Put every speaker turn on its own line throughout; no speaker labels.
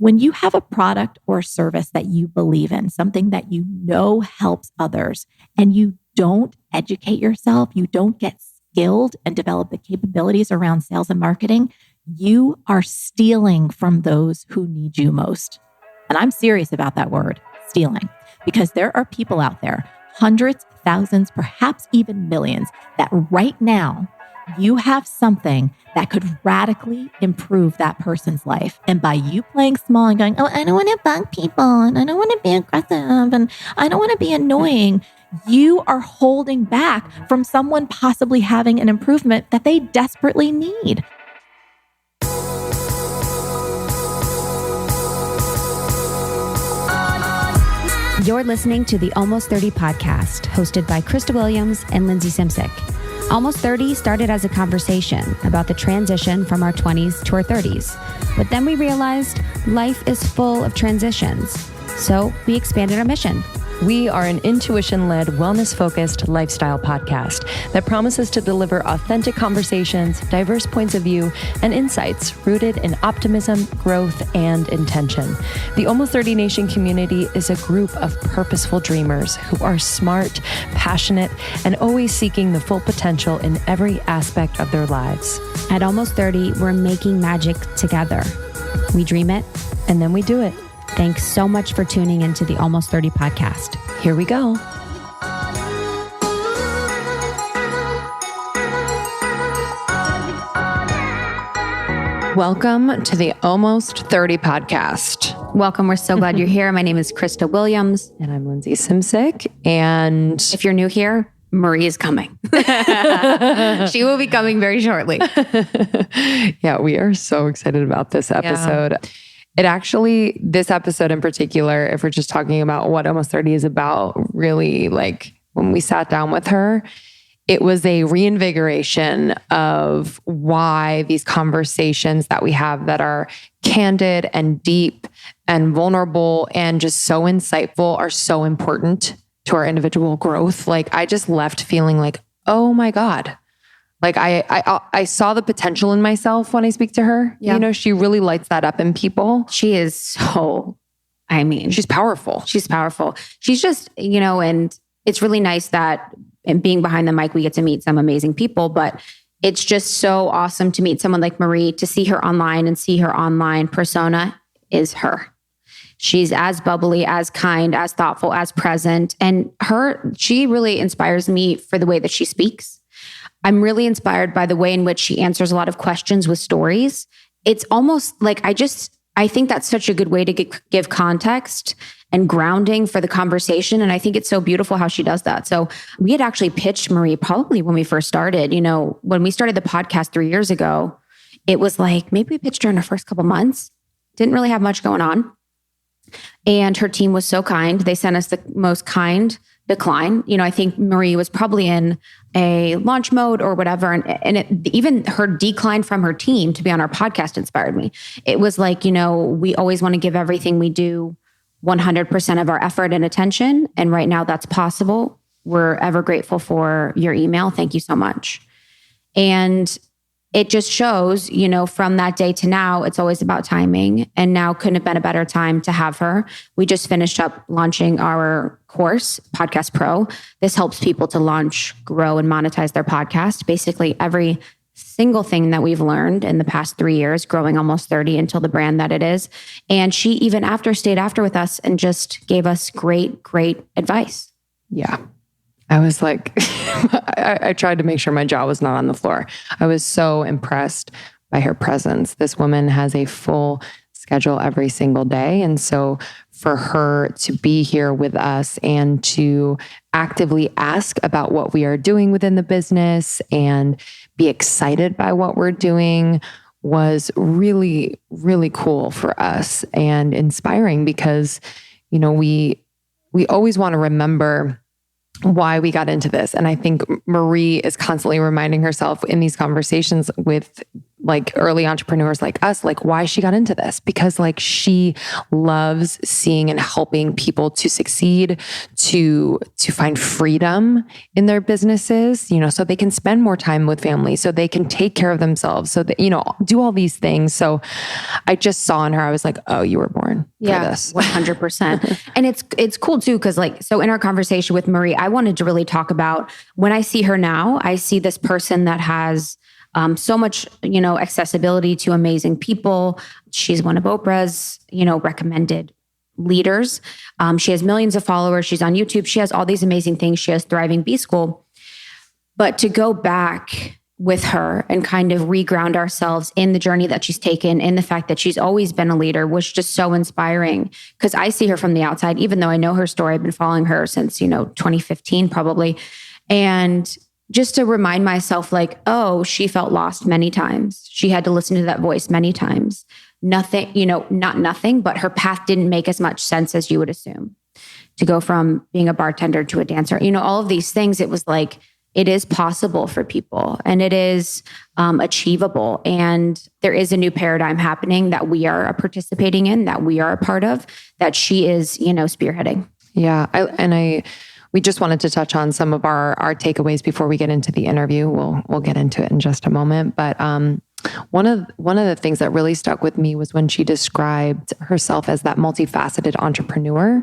When you have a product or service that you believe in, something that you know helps others, and you don't educate yourself, you don't get skilled and develop the capabilities around sales and marketing, you are stealing from those who need you most. And I'm serious about that word, stealing, because there are people out there, hundreds, thousands, perhaps even millions, that right now you have something that could radically improve that person's life. And by you playing small and going, oh, I don't want to bug people, and I don't want to be aggressive, and I don't want to be annoying, you are holding back from someone possibly having an improvement that they desperately need.
You're listening to the Almost 30 podcast, hosted by Krista Williams and Lindsay Simsick. Almost 30 started as a conversation about the transition from our 20s to our 30s. But then we realized life is full of transitions. So we expanded our mission.
We are an intuition-led, wellness-focused lifestyle podcast that promises to deliver authentic conversations, diverse points of view, and insights rooted in optimism, growth, and intention. The Almost 30 Nation community is a group of purposeful dreamers who are smart, passionate, and always seeking the full potential in every aspect of their lives.
At Almost 30, we're making magic together. We dream it,
and then we do it.
Thanks so much for tuning into the Almost 30 podcast.
Here we go. Welcome to the Almost 30 podcast.
Welcome. We're so glad you're here. My name is Krista Williams.
And I'm Lindsay Simsick. And
if you're new here, Marie is coming. She will be coming very shortly.
Yeah, we are so excited about this episode. Yeah. It actually, this episode in particular, if we're just talking about what Almost 30 is about, really, like when we sat down with her, it was a reinvigoration of why these conversations that we have that are candid and deep and vulnerable and just so insightful are so important to our individual growth. Like I just left feeling like, oh my God. Like I saw the potential in myself when I speak to her. Yeah. You know, she really lights that up in people.
She is so,
she's powerful.
She's powerful. She's just, and it's really nice that being behind the mic, we get to meet some amazing people, but it's just so awesome to meet someone like Marie, to see her online and see her online persona is her. She's as bubbly, as kind, as thoughtful, as present. And she really inspires me for the way that she speaks. I'm really inspired by the way in which she answers a lot of questions with stories. It's almost like I think that's such a good way to give context and grounding for the conversation. And I think it's so beautiful how she does that. So we had actually pitched Marie probably when we first started. When we started the podcast 3 years ago, it was like maybe we pitched her in her first couple months. Didn't really have much going on. And her team was so kind. They sent us the most kind decline. I think Marie was probably in a launch mode or whatever. And even her decline from her team to be on our podcast inspired me. It was like, we always want to give everything we do 100% of our effort and attention. And right now that's possible. We're ever grateful for your email. Thank you so much. And it just shows, from that day to now, it's always about timing. And now couldn't have been a better time to have her. We just finished up launching our course, Podcast Pro. This helps people to launch, grow, and monetize their podcast. Basically, every single thing that we've learned in the past 3 years, growing Almost 30 until the brand that it is. And she even stayed after with us and just gave us great, great advice.
Yeah. I was like, I tried to make sure my jaw was not on the floor. I was so impressed by her presence. This woman has a full schedule every single day. And so for her to be here with us and to actively ask about what we are doing within the business and be excited by what we're doing was really, really cool for us and inspiring because, we always want to remember why we got into this. And I think Marie is constantly reminding herself in these conversations with like early entrepreneurs like us, like why she got into this, because like she loves seeing and helping people to succeed, to find freedom in their businesses, you know, so they can spend more time with family, so they can take care of themselves, so that, you know, do all these things. So I just saw in her, I was like, oh, you were born for this.
100%. And it's cool too. Cause like, so in our conversation with Marie, I wanted to really talk about when I see her now, I see this person that has so much, you know, accessibility to amazing people. She's one of Oprah's, you know, recommended leaders. She has millions of followers. She's on YouTube. She has all these amazing things. She has thriving B-School. But to go back with her and kind of reground ourselves in the journey that she's taken, in the fact that she's always been a leader, was just so inspiring. Because I see her from the outside, even though I know her story. I've been following her since, you know, 2015 probably. And just to remind myself, like, oh, she felt lost many times. She had to listen to that voice many times. Nothing, you know, not nothing, but her path didn't make as much sense as you would assume. To go from being a bartender to a dancer, you know, all of these things, it was like, it is possible for people, and it is achievable. And there is a new paradigm happening that we are participating in, that we are a part of, that she is, you know, spearheading.
Yeah. We just wanted to touch on some of our takeaways before we get into the interview. We'll get into it in just a moment. But one of the things that really stuck with me was when she described herself as that multifaceted entrepreneur.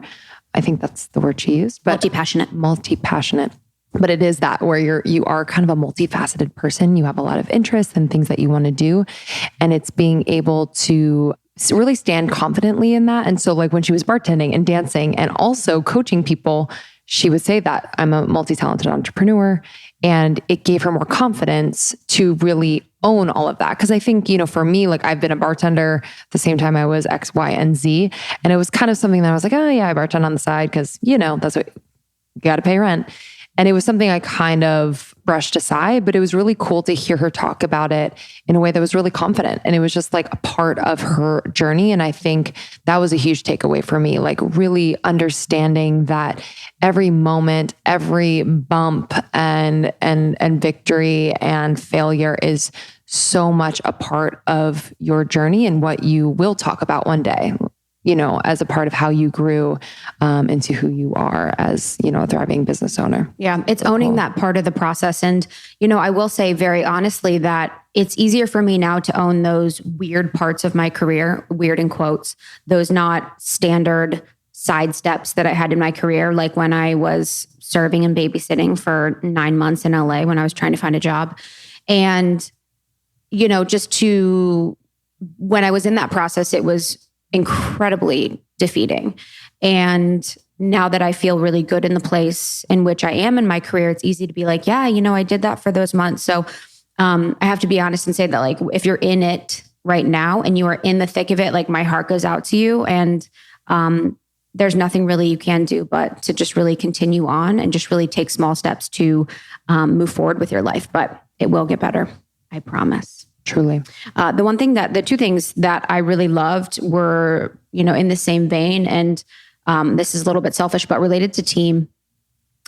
I think that's the word she used. But multi-passionate. But it is that where you are kind of a multifaceted person. You have a lot of interests and things that you want to do. And it's being able to really stand confidently in that. And so like when she was bartending and dancing and also coaching people, she would say that I'm a multi-talented entrepreneur, and it gave her more confidence to really own all of that. Cause I think, you know, for me, like I've been a bartender the same time I was X, Y, and Z. And it was kind of something that I was like, oh yeah, I bartend on the side. Cause you know, that's what you got to pay rent. And it was something I kind of brushed aside, but it was really cool to hear her talk about it in a way that was really confident. And it was just like a part of her journey. And I think that was a huge takeaway for me, like really understanding that every moment, every bump and victory and failure is so much a part of your journey and what you will talk about one day, you know, as a part of how you grew into who you are as, you know, a thriving business owner.
Yeah, it's owning that part of the process. And, you know, I will say very honestly that it's easier for me now to own those weird parts of my career, weird in quotes, those not standard side steps that I had in my career. Like when I was serving and babysitting for 9 months in LA when I was trying to find a job. And, you know, when I was in that process, it was incredibly defeating. And now that I feel really good in the place in which I am in my career, it's easy to be like, yeah, you know, I did that for those months. So I have to be honest and say that, like, if you're in it right now and you are in the thick of it, like my heart goes out to you. And there's nothing really you can do but to just really continue on and just really take small steps to move forward with your life. But it will get better. I promise.
Truly.
The two things that I really loved were, you know, in the same vein, and this is a little bit selfish, but related to team.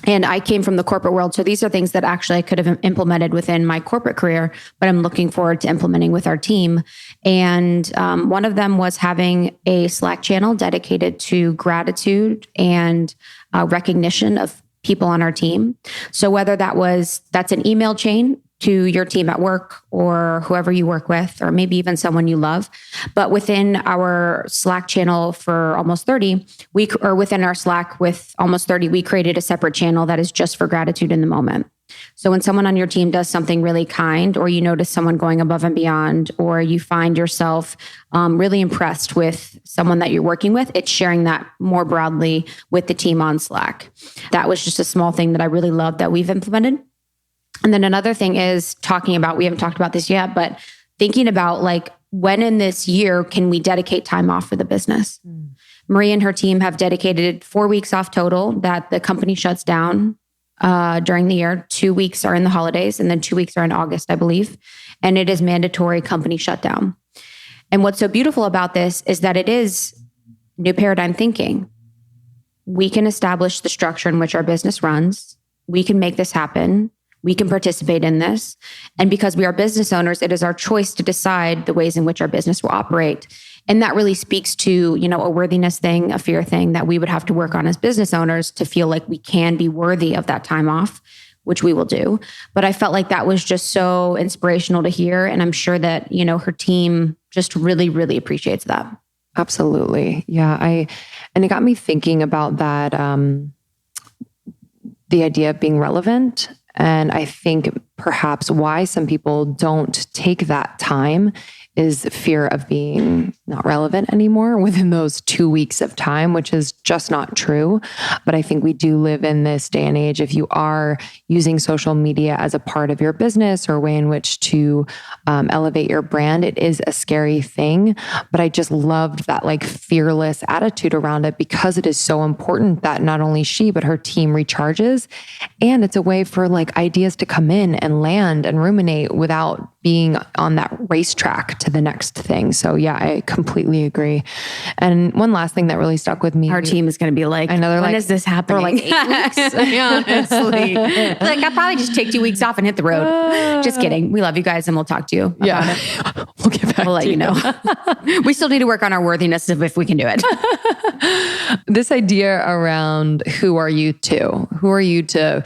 And I came from the corporate world. So these are things that actually I could have implemented within my corporate career, but I'm looking forward to implementing with our team. And one of them was having a Slack channel dedicated to gratitude and recognition of people on our team. So whether that's an email chain to your team at work or whoever you work with, or maybe even someone you love. But within our Slack channel for almost 30, within our Slack with almost 30, we created a separate channel that is just for gratitude in the moment. So when someone on your team does something really kind, or you notice someone going above and beyond, or you find yourself really impressed with someone that you're working with, it's sharing that more broadly with the team on Slack. That was just a small thing that I really loved that we've implemented. And then another thing is we haven't talked about this yet, but thinking about like, when in this year can we dedicate time off for the business? Marie and her team have dedicated 4 weeks off total that the company shuts down during the year. 2 weeks are in the holidays, and then 2 weeks are in August, I believe. And it is mandatory company shutdown. And what's so beautiful about this is that it is new paradigm thinking. We can establish the structure in which our business runs. We can make this happen. We can participate in this. And because we are business owners, it is our choice to decide the ways in which our business will operate. And that really speaks to, a worthiness thing, a fear thing that we would have to work on as business owners to feel like we can be worthy of that time off, which we will do. But I felt like that was just so inspirational to hear. And I'm sure that, her team just really, really appreciates that.
Absolutely. Yeah. And it got me thinking about that, the idea of being relevant. And I think perhaps why some people don't take that time is fear of being not relevant anymore within those 2 weeks of time, which is just not true. But I think we do live in this day and age. If you are using social media as a part of your business or way in which to elevate your brand, it is a scary thing. But I just loved that fearless attitude around it because it is so important that not only she, but her team recharges. And it's a way for ideas to come in and land and ruminate without being on that racetrack to the next thing. So yeah, I completely agree. And one last thing that really stuck with me.
Our team is going to be like,
I know
when is this happening?
They're 8 weeks.
Yeah, honestly. I'll probably just take 2 weeks off and hit the road. Just kidding. We love you guys and we'll talk to you about it.
We'll get back
We'll let you know. We still need to work on our worthiness if we can do it.
This idea around who are you to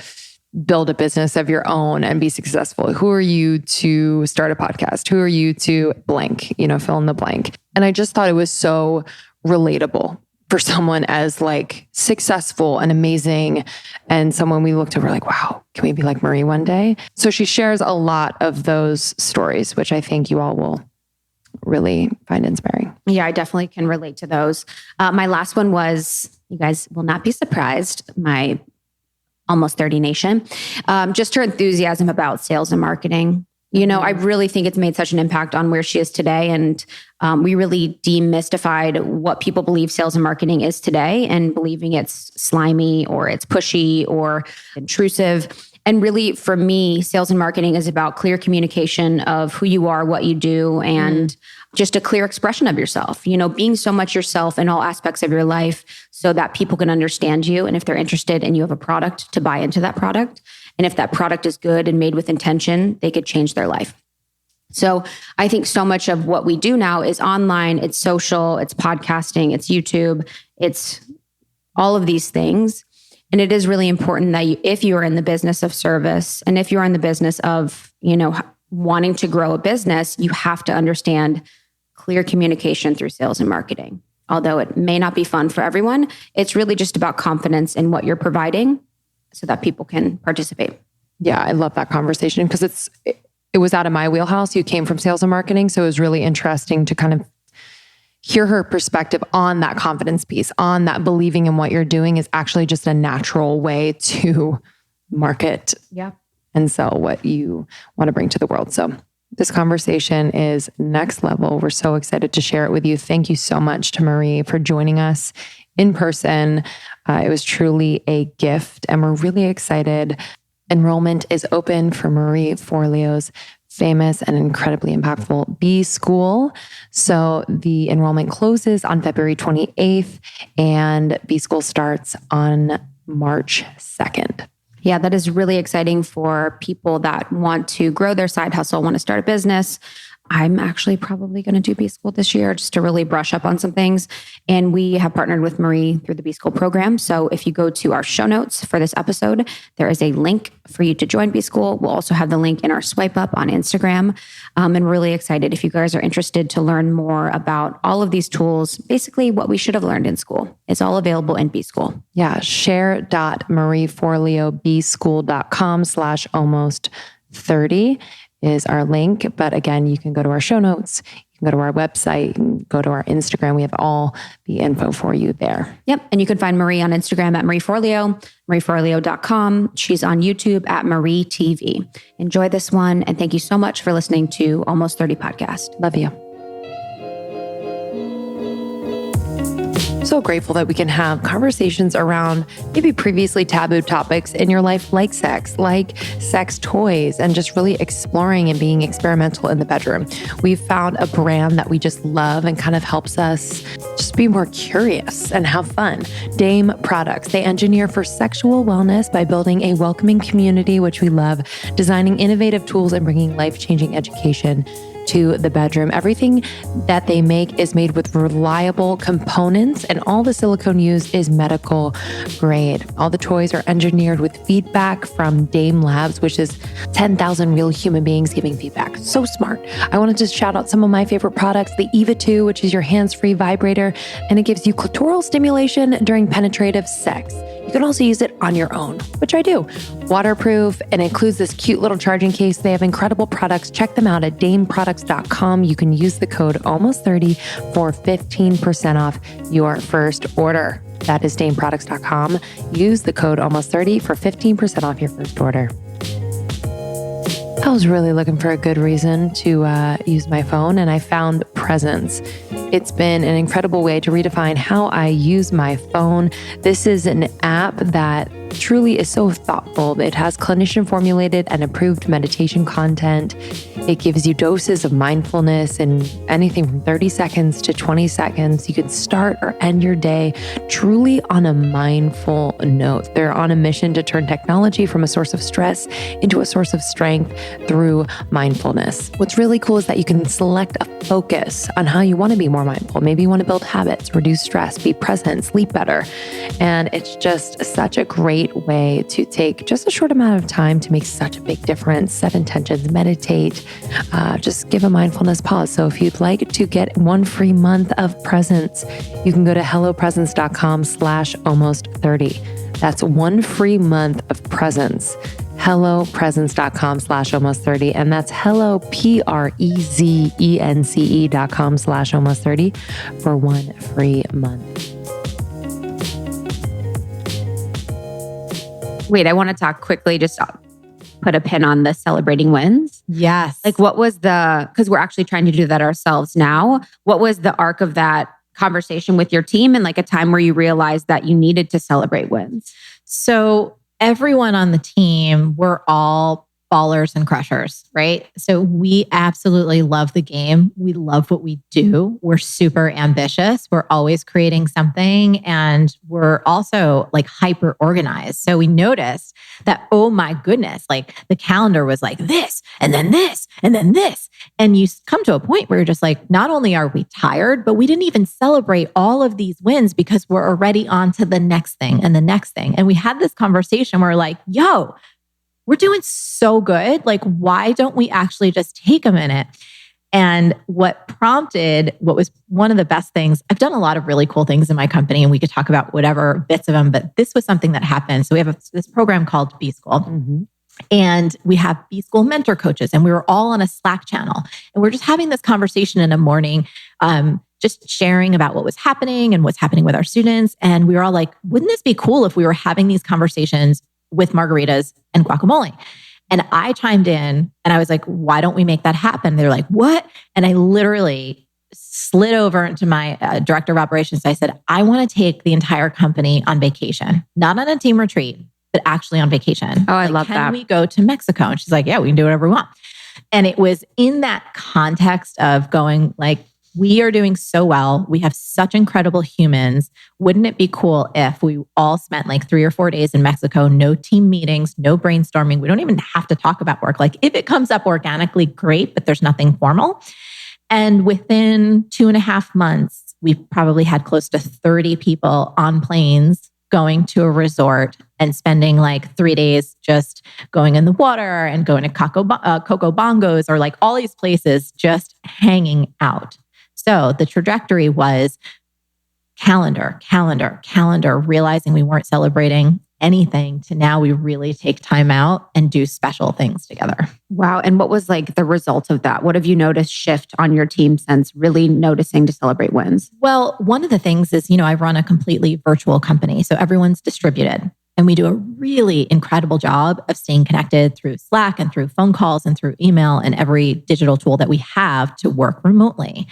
build a business of your own and be successful? Who are you to start a podcast? Who are you to blank, fill in the blank? And I just thought it was so relatable for someone as successful and amazing. And someone we looked at, we're like, wow, can we be like Marie one day? So she shares a lot of those stories, which I think you all will really find inspiring.
Yeah, I definitely can relate to those. My last one was, you guys will not be surprised, my Almost 30 Nation, just her enthusiasm about sales and marketing. I really think it's made such an impact on where she is today. And we really demystified what people believe sales and marketing is today and believing it's slimy or it's pushy or intrusive. And really, for me, sales and marketing is about clear communication of who you are, what you do, and just a clear expression of yourself. Being so much yourself in all aspects of your life so that people can understand you. And if they're interested and you have a product, to buy into that product. And if that product is good and made with intention, they could change their life. So I think so much of what we do now is online, it's social, it's podcasting, it's YouTube, it's all of these things. And it is really important that if you are in the business of service and if you're in the business of, wanting to grow a business, you have to understand clear communication through sales and marketing. Although it may not be fun for everyone, it's really just about confidence in what you're providing so that people can participate.
Yeah, I love that conversation because it was out of my wheelhouse. You came from sales and marketing. So it was really interesting to kind of hear her perspective on that confidence piece, on that believing in what you're doing is actually just a natural way to market and sell what you want to bring to the world. So this conversation is next level. We're so excited to share it with you. Thank you so much to Marie for joining us in person. It was truly a gift and we're really excited. Enrollment is open for Marie Forleo's famous and incredibly impactful B-School. So the enrollment closes on February 28th and B-School starts on March 2nd.
Yeah, that is really exciting for people that want to grow their side hustle, want to start a business. I'm actually probably going to do B-School this year just to really brush up on some things. And we have partnered with Marie through the B-School program. So if you go to our show notes for this episode, there is a link for you to join B-School. We'll also have the link in our swipe up on Instagram. And we're really excited if you guys are interested to learn more about all of these tools, basically what we should have learned in school. It's all available in B-School.
Yeah, share.marieforleobschool.com/almost30 is our link. But again, you can go to our show notes, you can go to our website, you can go to our Instagram. We have all the info for you there.
Yep. And you can find Marie on Instagram at Marie Forleo, MarieForleo.com. She's on YouTube at MarieTV. Enjoy this one. And thank you so much for listening to Almost 30 Podcast.
Love you. So so grateful that we can have conversations around maybe previously taboo topics in your life, like sex toys, and just really exploring and being experimental in the bedroom. We've found a brand that we just love and kind of helps us just be more curious and have fun. Dame Products. They engineer for sexual wellness by building a welcoming community, which we love, designing innovative tools and bringing life-changing education to the bedroom. Everything that they make is made with reliable components, and all the silicone used is medical grade. All the toys are engineered with feedback from Dame Labs, which is 10,000 real human beings giving feedback. So smart. I wanted to shout out some of my favorite products, the Eva 2, which is your hands-free vibrator, and it gives you clitoral stimulation during penetrative sex. You can also use it on your own, which I do. Waterproof, and includes this cute little charging case. They have incredible products. Check them out at dameproducts.com. You can use the code almost30 for 15% off your first order. That is dameproducts.com. Use the code almost30 for 15% off your first order. I was really looking for a good reason to use my phone, and I found Presence. It's been an incredible way to redefine how I use my phone. This is an app that truly is so thoughtful. It has clinician formulated and approved meditation content. It gives you doses of mindfulness in anything from 30 seconds to 20 seconds. You can start or end your day truly on a mindful note. They're on a mission to turn technology from a source of stress into a source of strength through mindfulness. What's really cool is that you can select a focus on how you want to be more mindful. Maybe you want to build habits, reduce stress, be present, sleep better. And it's just such a great way to take just a short amount of time to make such a big difference, set intentions, meditate, just give a mindfulness pause. So if you'd like to get one free month of Presence, you can go to hellopresence.com/almost30. That's one free month of Presence. hellopresence.com/almost30. And that's hello, PREZENCE.com/almost30 for one free month.
Wait, I want to talk quickly, just put a pin on the celebrating wins.
Yes.
Like what was because we're actually trying to do that ourselves now. What was the arc of that conversation with your team and like a time where you realized that you needed to celebrate wins?
So everyone on the team, we're all ballers and crushers, right? So we absolutely love the game. We love what we do. We're super ambitious. We're always creating something, and we're also like hyper organized. So we noticed that, oh my goodness, like the calendar was like this, and then this, and then this. And you come to a point where you're just like, not only are we tired, but we didn't even celebrate all of these wins because we're already on to the next thing and the next thing. And we had this conversation where we're like, yo, we're doing so good. Like, why don't we actually just take a minute? And what prompted, what was one of the best things, I've done a lot of really cool things in my company, and we could talk about whatever bits of them, but this was something that happened. So we have this program called B-School. Mm-hmm. And we have B-School mentor coaches, and we were all on a Slack channel. And we're just having this conversation in the morning, just sharing about what was happening and what's happening with our students. And we were all like, wouldn't this be cool if we were having these conversations with margaritas and guacamole? And I chimed in and I was like, why don't we make that happen? They're like, what? And I literally slid over into my director of operations. I said, I want to take the entire company on vacation, not on a team retreat, but actually on vacation.
Oh, I love that.
Can we go to Mexico? And she's like, yeah, we can do whatever we want. And it was in that context of going like, we are doing so well. We have such incredible humans. Wouldn't it be cool if we all spent like 3 or 4 days in Mexico, no team meetings, no brainstorming. We don't even have to talk about work. Like if it comes up organically, great, but there's nothing formal. And within 2.5 months, we've probably had close to 30 people on planes going to a resort and spending like 3 days just going in the water and going to Coco Bongos or like all these places just hanging out. So the trajectory was calendar, realizing we weren't celebrating anything to now we really take time out and do special things together.
Wow. And what was like the result of that? What have you noticed shift on your team since really noticing to celebrate wins?
Well, one of the things is, I run a completely virtual company. So everyone's distributed. And we do a really incredible job of staying connected through Slack and through phone calls and through email and every digital tool that we have to work remotely.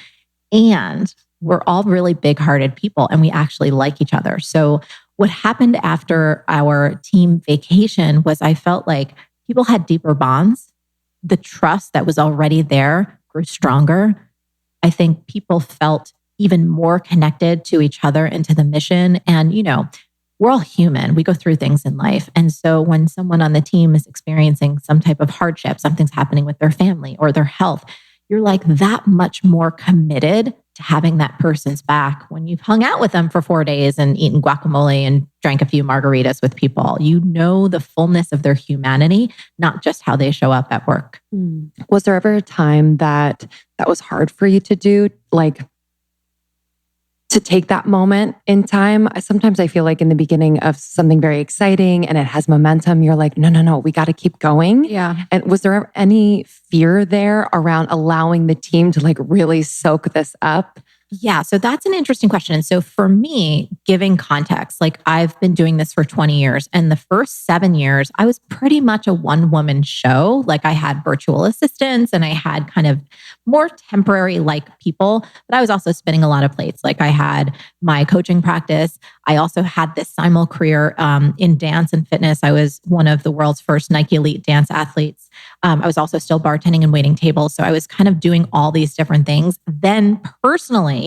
And we're all really big-hearted people and we actually like each other. So what happened after our team vacation was I felt like people had deeper bonds. The trust that was already there grew stronger. I think people felt even more connected to each other and to the mission. And, we're all human. We go through things in life. And so when someone on the team is experiencing some type of hardship, something's happening with their family or their health, you're like that much more committed to having that person's back when you've hung out with them for 4 days and eaten guacamole and drank a few margaritas with people. You know the fullness of their humanity, not just how they show up at work.
Was there ever a time that was hard for you to do? Like, to take that moment in time? Sometimes I feel like in the beginning of something very exciting and it has momentum, you're like, no, we got to keep going.
Yeah.
And was there any fear there around allowing the team to like really soak this up?
Yeah. So that's an interesting question. And so for me, giving context, like I've been doing this for 20 years and the first 7 years, I was pretty much a one-woman show. Like I had virtual assistants and I had kind of more temporary like people, but I was also spinning a lot of plates. Like I had my coaching practice. I also had this simul career in dance and fitness. I was one of the world's first Nike Elite dance athletes. I was also still bartending and waiting tables. So I was kind of doing all these different things. Then personally,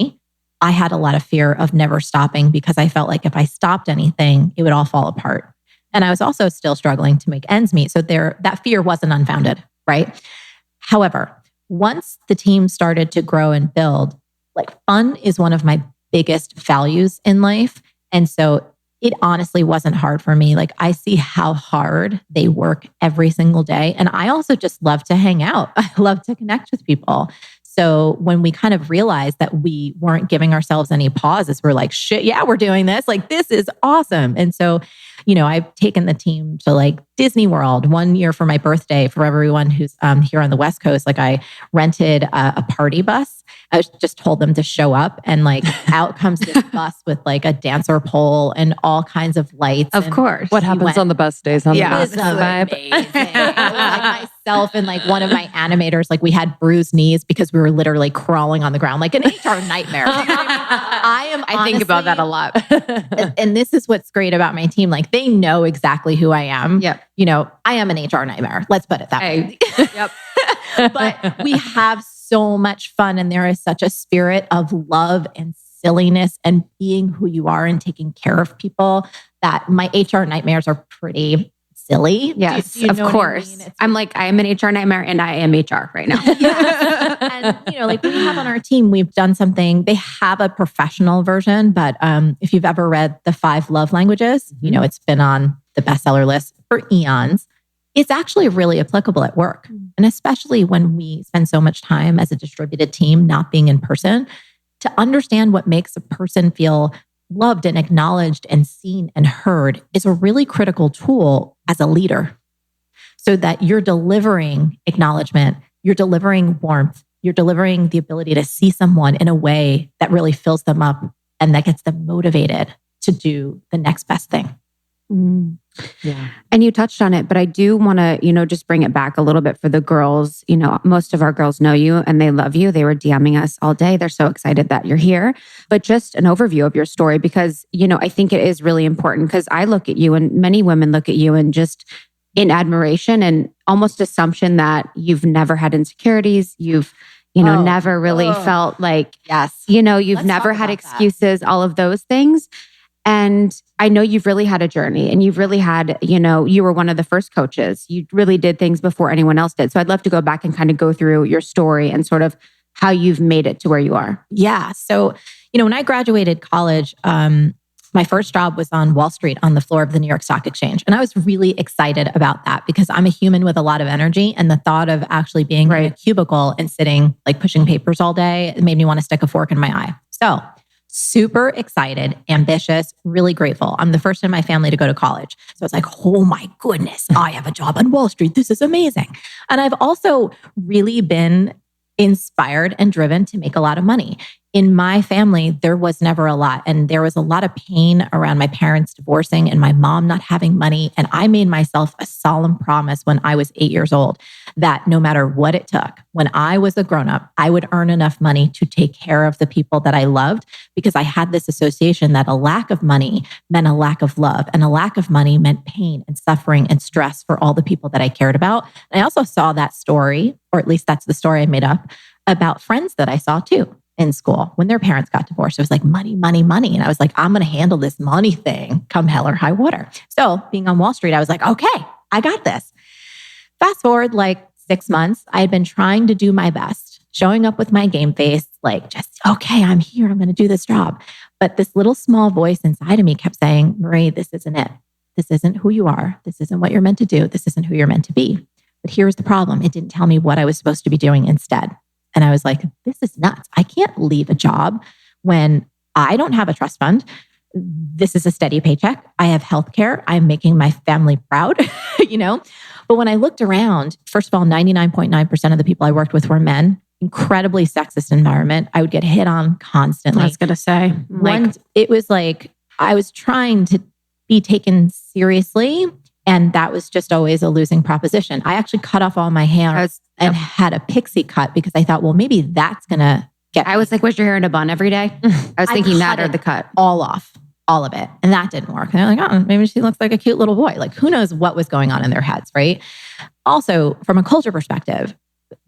I had a lot of fear of never stopping because I felt like if I stopped anything, it would all fall apart. And I was also still struggling to make ends meet. So that fear wasn't unfounded, right? However, once the team started to grow and build, like fun is one of my biggest values in life. And so it honestly wasn't hard for me. Like I see how hard they work every single day. And I also just love to hang out. I love to connect with people. So when we kind of realized that we weren't giving ourselves any pauses, we're like, shit, yeah, we're doing this. Like, this is awesome. And so, I've taken the team to like Disney World 1 year for my birthday for everyone who's here on the West Coast. Like I rented a party bus. I just told them to show up and like out comes this bus with like a dancer pole and all kinds of lights.
Of course.
What happens on the bus stays on the bus.
It was amazing. Like myself and like one of my animators, like we had bruised knees because we were literally crawling on the ground like an HR nightmare.
I think about that a lot.
And this is what's great about my team. Like they know exactly who I am.
Yep.
I am an HR nightmare. Let's put it that way.
Yep.
But we have so much fun and there is such a spirit of love and silliness and being who you are and taking care of people that my HR nightmares are pretty silly.
Yes,
do you
of
know
course.
what I mean?
I'm like, I am an HR nightmare and I am HR right now.
Yeah. And, like we have on our team, we've done something, they have a professional version, but if you've ever read The 5 Love Languages, it's been on the bestseller list for eons. It's actually really applicable at work. And especially when we spend so much time as a distributed team, not being in person, to understand what makes a person feel loved and acknowledged and seen and heard is a really critical tool as a leader so that you're delivering acknowledgement, you're delivering warmth, you're delivering the ability to see someone in a way that really fills them up and that gets them motivated to do the next best thing.
Yeah. And you touched on it, but I do want to, just bring it back a little bit for the girls. Most of our girls know you and they love you. They were DMing us all day. They're so excited that you're here. But just an overview of your story, because, I think it is really important because I look at you and many women look at you and just in admiration and almost assumption that you've never had insecurities. You've, never really felt like,
yes,
you've never had excuses, all of those things. And I know you've really had a journey and you've really had, you were one of the first coaches. You really did things before anyone else did. So I'd love to go back and kind of go through your story and sort of how you've made it to where you are.
Yeah. So, when I graduated college, my first job was on Wall Street on the floor of the New York Stock Exchange. And I was really excited about that because I'm a human with a lot of energy. And the thought of actually being in a cubicle and sitting like pushing papers all day, it made me want to stick a fork in my eye. So super excited, ambitious, really grateful. I'm the first in my family to go to college. So it's like, oh my goodness, I have a job on Wall Street. This is amazing. And I've also really been inspired and driven to make a lot of money. in my family, there was never a lot. And there was a lot of pain around my parents divorcing and my mom not having money. And I made myself a solemn promise when I was 8 years old that no matter what it took, when I was a grown-up, I would earn enough money to take care of the people that I loved, because I had this association that a lack of money meant a lack of love, and a lack of money meant pain and suffering and stress for all the people that I cared about. And I also saw that story, or at least that's the story I made up, about friends that I saw too in school when their parents got divorced. It was like money, money, money. And I was like, I'm going to handle this money thing come hell or high water. So being on Wall Street, I was like, okay, I got this. Fast forward like 6 months, I had been trying to do my best, showing up with my game face, like just, okay, I'm here. I'm going to do this job. But this little small voice inside of me kept saying, Marie, this isn't it. This isn't who you are. This isn't what you're meant to do. This isn't who you're meant to be. But here's the problem. It didn't tell me what I was supposed to be doing instead. And I was like, this is nuts. I can't leave a job when I don't have a trust fund. This is a steady paycheck. I have healthcare. I'm making my family proud, you know? But when I looked around, first of all, 99.9% of the people I worked with were men. Incredibly sexist environment. I would get hit on constantly.
I was going to say,
it was like, I was trying to be taken seriously. And that was just always a losing proposition. I actually cut off all my hair and had a pixie cut because I thought, well, maybe that's going to get...
I was like, was your hair in a bun every day? I was thinking that or the cut.
All off, all of it. And that didn't work. And they're like, oh, maybe she looks like a cute little boy. Like, who knows what was going on in their heads, right? Also, from a culture perspective,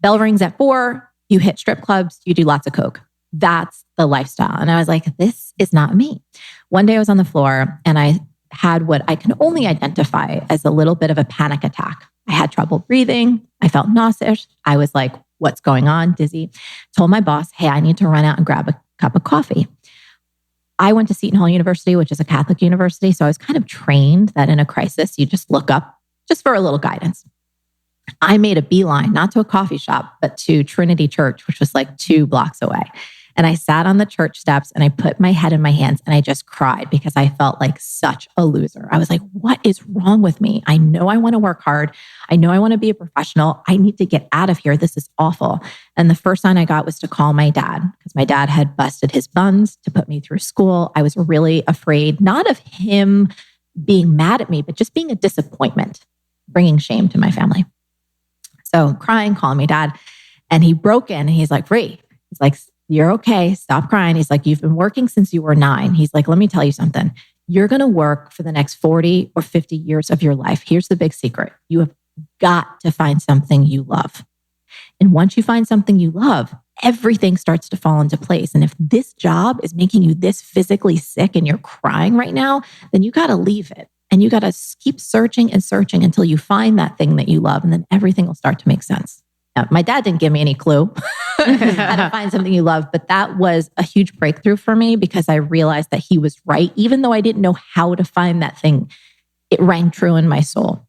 bell rings at 4, you hit strip clubs, you do lots of coke. That's the lifestyle. And I was like, this is not me. One day I was on the floor and I had what I can only identify as a little bit of a panic attack. I had trouble breathing. I felt nauseous. I was like, what's going on? Dizzy. Told my boss, hey, I need to run out and grab a cup of coffee. I went to Seton Hall University, which is a Catholic university. So I was kind of trained that in a crisis, you just look up just for a little guidance. I made a beeline, not to a coffee shop, but to Trinity Church, which was like 2 blocks away. And I sat on the church steps and I put my head in my hands and I just cried because I felt like such a loser. I was like, what is wrong with me? I know I want to work hard. I know I want to be a professional. I need to get out of here. This is awful. And the first sign I got was to call my dad because my dad had busted his buns to put me through school. I was really afraid, not of him being mad at me, but just being a disappointment, bringing shame to my family. So crying, calling my dad. And he broke in and he's like, Ree, he's like, you're okay. Stop crying. He's like, you've been working since you were 9. He's like, let me tell you something. You're going to work for the next 40 or 50 years of your life. Here's the big secret. You have got to find something you love. And once you find something you love, everything starts to fall into place. And if this job is making you this physically sick and you're crying right now, then you got to leave it. And you got to keep searching and searching until you find that thing that you love. And then everything will start to make sense. Now, my dad didn't give me any clue how to find something you love, but that was a huge breakthrough for me because I realized that he was right. Even though I didn't know how to find that thing, it rang true in my soul.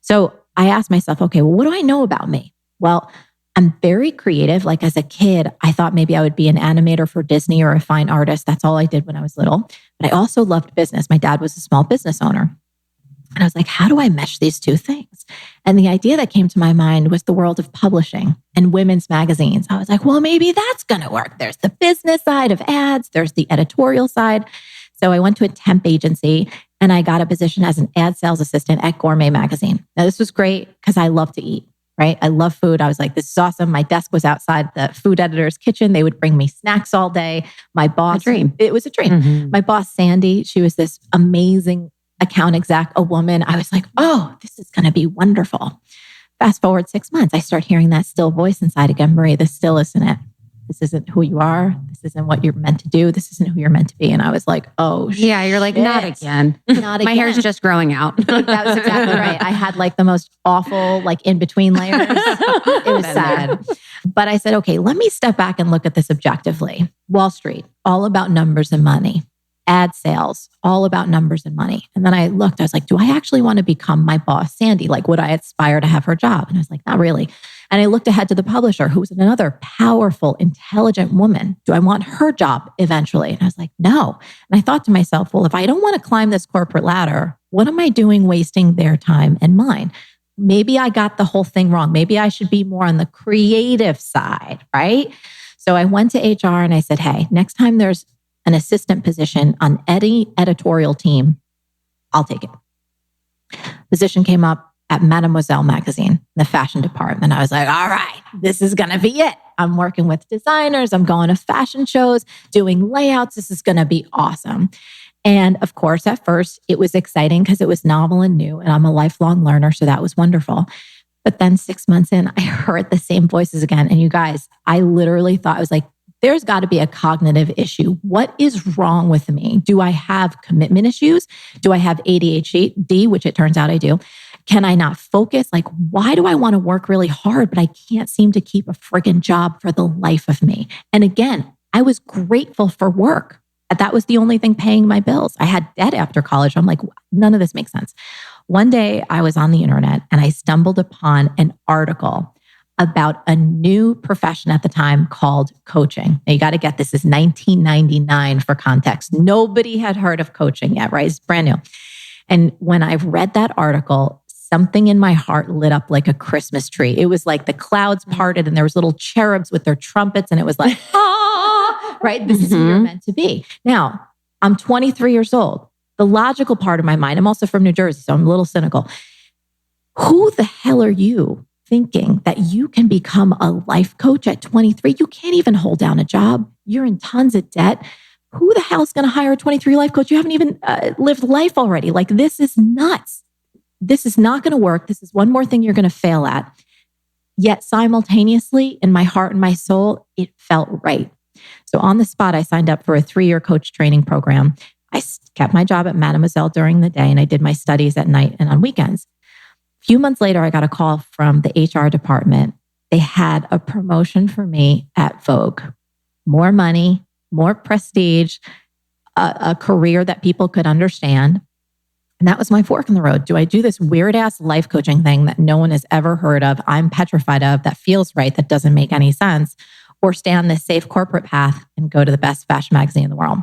So I asked myself, okay, well, what do I know about me? Well, I'm very creative. Like as a kid, I thought maybe I would be an animator for Disney or a fine artist. That's all I did when I was little. But I also loved business. My dad was a small business owner. And I was like, how do I mesh these two things? And the idea that came to my mind was the world of publishing and women's magazines. I was like, well, maybe that's going to work. There's the business side of ads. There's the editorial side. So I went to a temp agency and I got a position as an ad sales assistant at Gourmet Magazine. Now, this was great because I love to eat, right? I love food. I was like, this is awesome. My desk was outside the food editor's kitchen. They would bring me snacks all day. My boss, it was a dream. Mm-hmm. My boss, Sandy, she was this amazing account exec, a woman. I was like, oh, this is going to be wonderful. Fast forward 6 months, I start hearing that still voice inside again. Marie, this still isn't it. This isn't who you are. This isn't what you're meant to do. This isn't who you're meant to be. And I was like, oh,
yeah, you're like, not again.
Not again.
My hair's just growing out.
That was exactly right. I had like the most awful, like in between layers. It was sad. But I said, okay, let me step back and look at this objectively. Wall Street, all about numbers and money. Ad sales, all about numbers and money. And then I looked, I was like, do I actually want to become my boss, Sandy? Like, would I aspire to have her job? And I was like, not really. And I looked ahead to the publisher, who was another powerful, intelligent woman. Do I want her job eventually? And I was like, no. And I thought to myself, well, if I don't want to climb this corporate ladder, what am I doing wasting their time and mine? Maybe I got the whole thing wrong. Maybe I should be more on the creative side, right? So I went to HR and I said, hey, next time there's an assistant position on any editorial team, I'll take it. Position came up at Mademoiselle magazine, the fashion department. I was like, all right, this is going to be it. I'm working with designers. I'm going to fashion shows, doing layouts. This is going to be awesome. And of course, at first it was exciting because it was novel and new, and I'm a lifelong learner. So that was wonderful. But then 6 months in, I heard the same voices again. And you guys, I literally thought, I was like, there's got to be a cognitive issue. What is wrong with me? Do I have commitment issues? Do I have ADHD, which it turns out I do? Can I not focus? Like, why do I want to work really hard, but I can't seem to keep a friggin' job for the life of me? And again, I was grateful for work. That was the only thing paying my bills. I had debt after college. I'm like, none of this makes sense. One day I was on the internet and I stumbled upon an article about a new profession at the time called coaching. Now you got to get this is 1999 for context. Nobody had heard of coaching yet, right? It's brand new. And when I read that article, something in my heart lit up like a Christmas tree. It was like the clouds parted and there was little cherubs with their trumpets. And it was like, ah, right? This is who you're meant to be. Now, I'm 23 years old. The logical part of my mind, I'm also from New Jersey, so I'm a little cynical. Who the hell are you thinking that you can become a life coach at 23? You can't even hold down a job. You're in tons of debt. Who the hell is going to hire a 23 life coach? You haven't even lived life already. Like, this is nuts. This is not going to work. This is one more thing you're going to fail at. Yet simultaneously, in my heart and my soul, it felt right. So on the spot, I signed up for a 3-year coach training program. I kept my job at Mademoiselle during the day and I did my studies at night and on weekends. A few months later, I got a call from the HR department. They had a promotion for me at Vogue. More money, more prestige, a career that people could understand. And that was my fork in the road. Do I do this weird ass life coaching thing that no one has ever heard of, I'm petrified of, that feels right, that doesn't make any sense, or stay on this safe corporate path and go to the best fashion magazine in the world?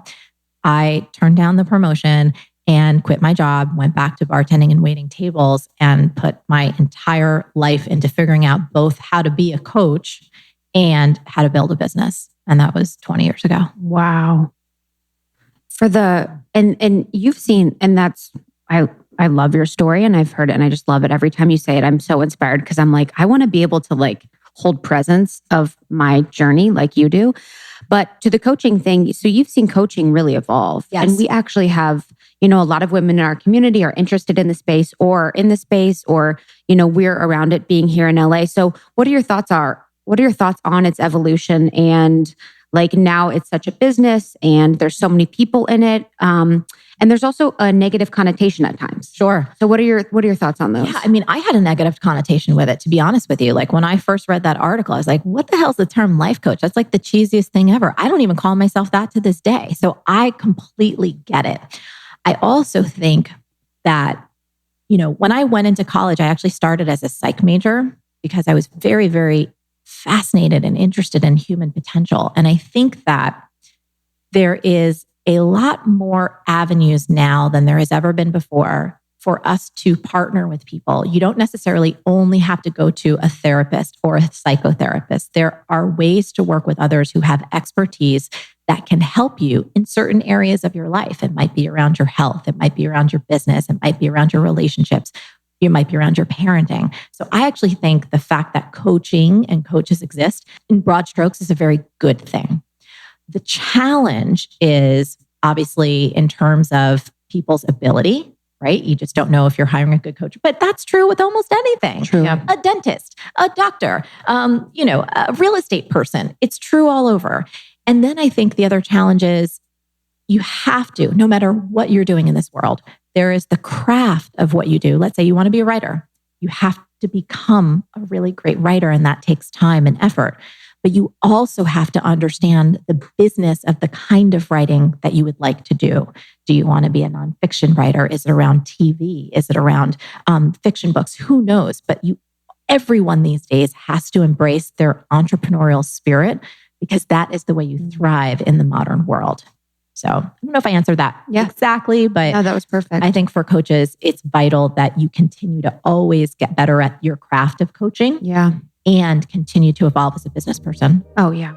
I turned down the promotion and quit my job, went back to bartending and waiting tables, and put my entire life into figuring out both how to be a coach and how to build a business. And that was 20 years ago.
Wow. And you've seen, and that's, I love your story and I've heard it and I just love it. Every time you say it, I'm so inspired because I'm like, I want to be able to like hold presence of my journey like you do. But to the coaching thing, so you've seen coaching really evolve.
Yes.
And we actually have, a lot of women in our community are interested in the space or we're around it being here in LA. So what are your thoughts on its evolution? And like now it's such a business and there's so many people in it. And there's also a negative connotation at times.
Sure.
So what are your thoughts on those?
Yeah, I mean, I had a negative connotation with it, to be honest with you. Like when I first read that article, I was like, what the hell's the term life coach? That's like the cheesiest thing ever. I don't even call myself that to this day. So I completely get it. I also think that, when I went into college, I actually started as a psych major because I was very, very fascinated and interested in human potential. And I think that there is a lot more avenues now than there has ever been before for us to partner with people. You don't necessarily only have to go to a therapist or a psychotherapist. There are ways to work with others who have expertise that can help you in certain areas of your life. It might be around your health. It might be around your business. It might be around your relationships. It might be around your parenting. So I actually think the fact that coaching and coaches exist in broad strokes is a very good thing. The challenge is obviously in terms of people's ability, right? You just don't know if you're hiring a good coach, but that's true with almost anything.
True.
A dentist, a doctor, a real estate person. It's true all over. And then I think the other challenge is you have to, no matter what you're doing in this world, there is the craft of what you do. Let's say you want to be a writer. You have to become a really great writer, and that takes time and effort. But you also have to understand the business of the kind of writing that you would like to do. Do you want to be a nonfiction writer? Is it around TV? Is it around fiction books? Who knows? But everyone these days has to embrace their entrepreneurial spirit because that is the way you thrive in the modern world. So I don't know if I answered that exactly, but
no, that was perfect.
I think for coaches, it's vital that you continue to always get better at your craft of coaching.
Yeah.
And continue to evolve as a business person.
Oh, yeah.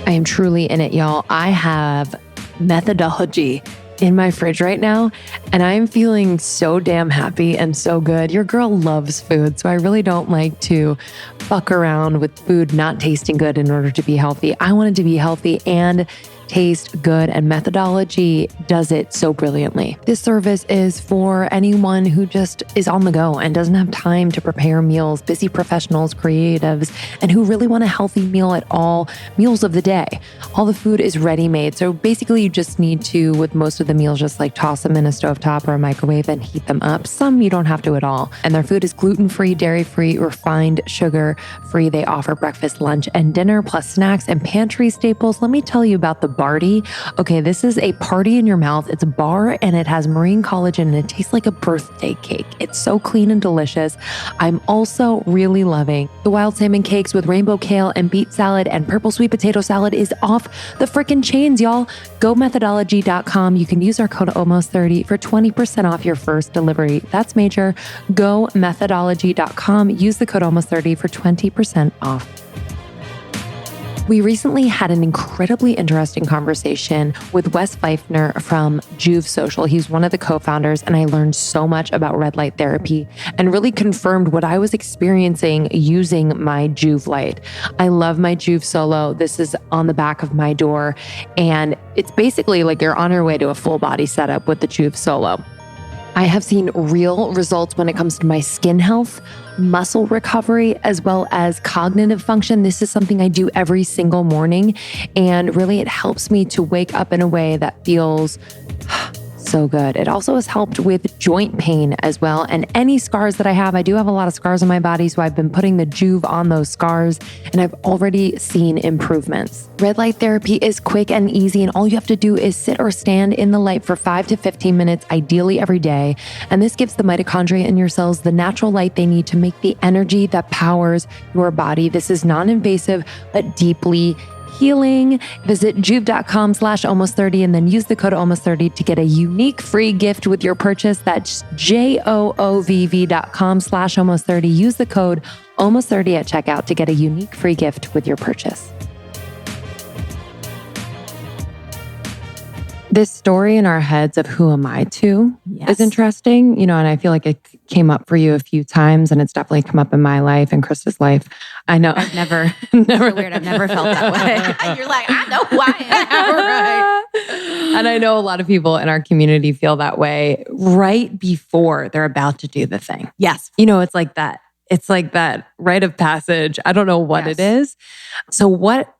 I am truly in it, y'all. I have methodology in my fridge right now, and I'm feeling so damn happy and so good. Your girl loves food, so I really don't like to fuck around with food not tasting good in order to be healthy. I want it to be healthy and taste good, and methodology does it so brilliantly. This service is for anyone who just is on the go and doesn't have time to prepare meals, busy professionals, creatives, and who really want a healthy meal at all meals of the day. All the food is ready-made. So basically you just need to, with most of the meals, just like toss them in a stovetop or a microwave and heat them up. Some you don't have to at all. And their food is gluten-free, dairy-free, refined sugar-free. They offer breakfast, lunch, and dinner, plus snacks and pantry staples. Let me tell you about the Barty. Okay, this is a party in your mouth. It's a bar and it has marine collagen and it tastes like a birthday cake. It's so clean and delicious. I'm also really loving the wild salmon cakes with rainbow kale and beet salad, and purple sweet potato salad is off the freaking chains, y'all. Go methodology.com. You can use our code almost30 for 20% off your first delivery. That's major. Go methodology.com. Use the code almost30 for 20% off. We recently had an incredibly interesting conversation with Wes Feifner from Juve Social. He's one of the co-founders, and I learned so much about red light therapy and really confirmed what I was experiencing using my Juve light. I love my Juve Solo. This is on the back of my door, and it's basically like you're on your way to a full body setup with the Juve Solo. I have seen real results when it comes to my skin health, muscle recovery, as well as cognitive function. This is something I do every single morning, and really it helps me to wake up in a way that feels so good. It also has helped with joint pain as well, and any scars that I have. I do have a lot of scars on my body, so I've been putting the Juve on those scars, and I've already seen improvements. Red light therapy is quick and easy, and all you have to do is sit or stand in the light for 5 to 15 minutes, ideally every day. And this gives the mitochondria in your cells the natural light they need to make the energy that powers your body. This is non-invasive, but deeply healing. Visit juve.com/almost30 and then use the code almost30 to get a unique free gift with your purchase. That's joovv.com/almost30. Use the code almost30 at checkout to get a unique free gift with your purchase. This story in our heads of who am I to is interesting, and I feel like it came up for you a few times, and it's definitely come up in my life and Krista's life. I know.
I've never weird. I've never felt that way. You're like, I know who I am. Right.
And I know a lot of people in our community feel that way right before they're about to do the thing.
Yes.
It's like that. It's like that rite of passage. I don't know what it is. So what,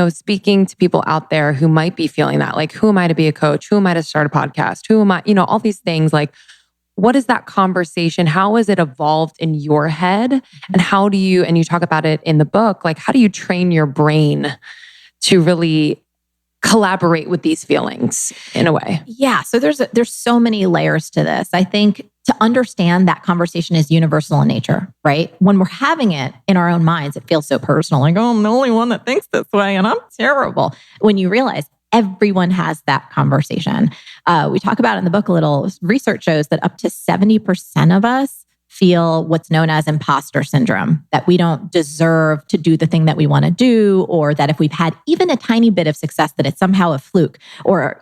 speaking to people out there who might be feeling that, like, who am I to be a coach? Who am I to start a podcast? Who am I? All these things, like, what is that conversation? How has it evolved in your head? And how do you, and you talk about it in the book, like, how do you train your brain to really collaborate with these feelings in a way?
Yeah. So there's so many layers to this. I think to understand that conversation is universal in nature, right? When we're having it in our own minds, it feels so personal. Like, oh, I'm the only one that thinks this way and I'm terrible. When you realize everyone has that conversation. We talk about in the book a little. Research shows that up to 70% of us feel what's known as impostor syndrome, that we don't deserve to do the thing that we want to do, or that if we've had even a tiny bit of success, that it's somehow a fluke, or,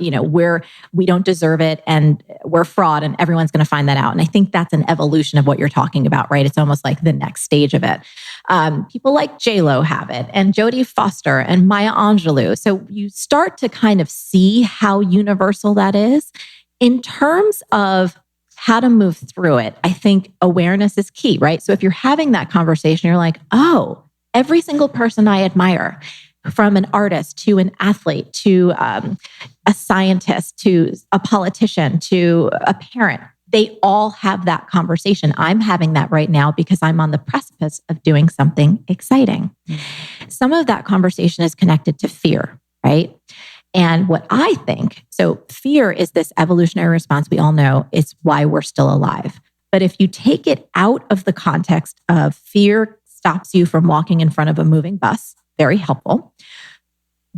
we don't deserve it and we're fraud and everyone's going to find that out. And I think that's an evolution of what you're talking about, right? It's almost like the next stage of it. People like J-Lo have it, and Jodie Foster and Maya Angelou. So you start to kind of see how universal that is. In terms of how to move through it, I think awareness is key, right? So if you're having that conversation, you're like, oh, every single person I admire, from an artist to an athlete to a scientist to a politician to a parent, they all have that conversation. I'm having that right now because I'm on the precipice of doing something exciting. Some of that conversation is connected to fear, right? And what I think, so fear is this evolutionary response we all know. It's why we're still alive. But if you take it out of the context of fear stops you from walking in front of a moving bus, very helpful.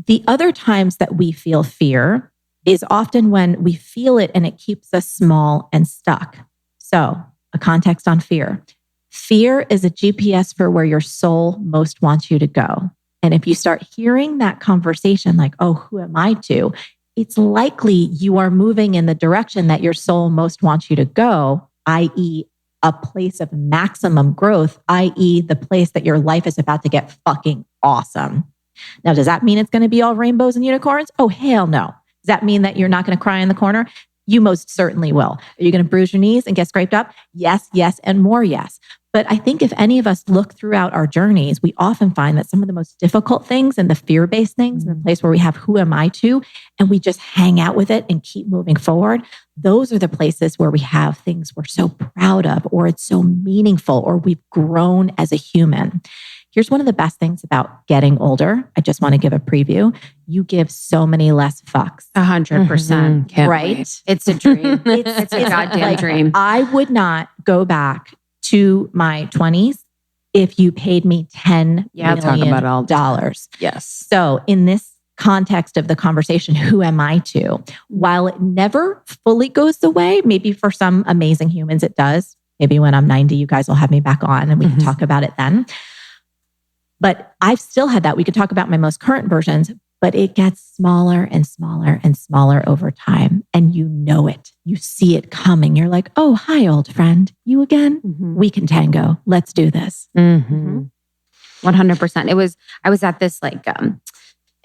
The other times that we feel fear is often when we feel it and it keeps us small and stuck. So a context on fear. Fear is a GPS for where your soul most wants you to go. And if you start hearing that conversation, like, oh, who am I to? It's likely you are moving in the direction that your soul most wants you to go, i.e., a place of maximum growth, i.e., the place that your life is about to get fucking awesome. Now, does that mean it's going to be all rainbows and unicorns? Oh, hell no. Does that mean that you're not going to cry in the corner? You most certainly will. Are you going to bruise your knees and get scraped up? Yes, yes, and more yes. But I think if any of us look throughout our journeys, we often find that some of the most difficult things and the fear-based things, in the place where we have who am I to, and we just hang out with it and keep moving forward, those are the places where we have things we're so proud of, or it's so meaningful, or we've grown as a human. Here's one of the best things about getting older. I just want to give a preview. You give so many less fucks.
100%.
Right?
Wait. It's a dream. It's a goddamn dream.
I would not go back to my 20s if you paid me $10 million.
Yes.
So in this context of the conversation, who am I to? While it never fully goes away, maybe for some amazing humans it does. Maybe when I'm 90, you guys will have me back on and we can talk about it then. But I've still had that. We could talk about my most current versions, but it gets smaller and smaller and smaller over time. And you know it. You see it coming. You're like, oh, hi, old friend. You again? We can tango. Let's do this.
100%. I was at this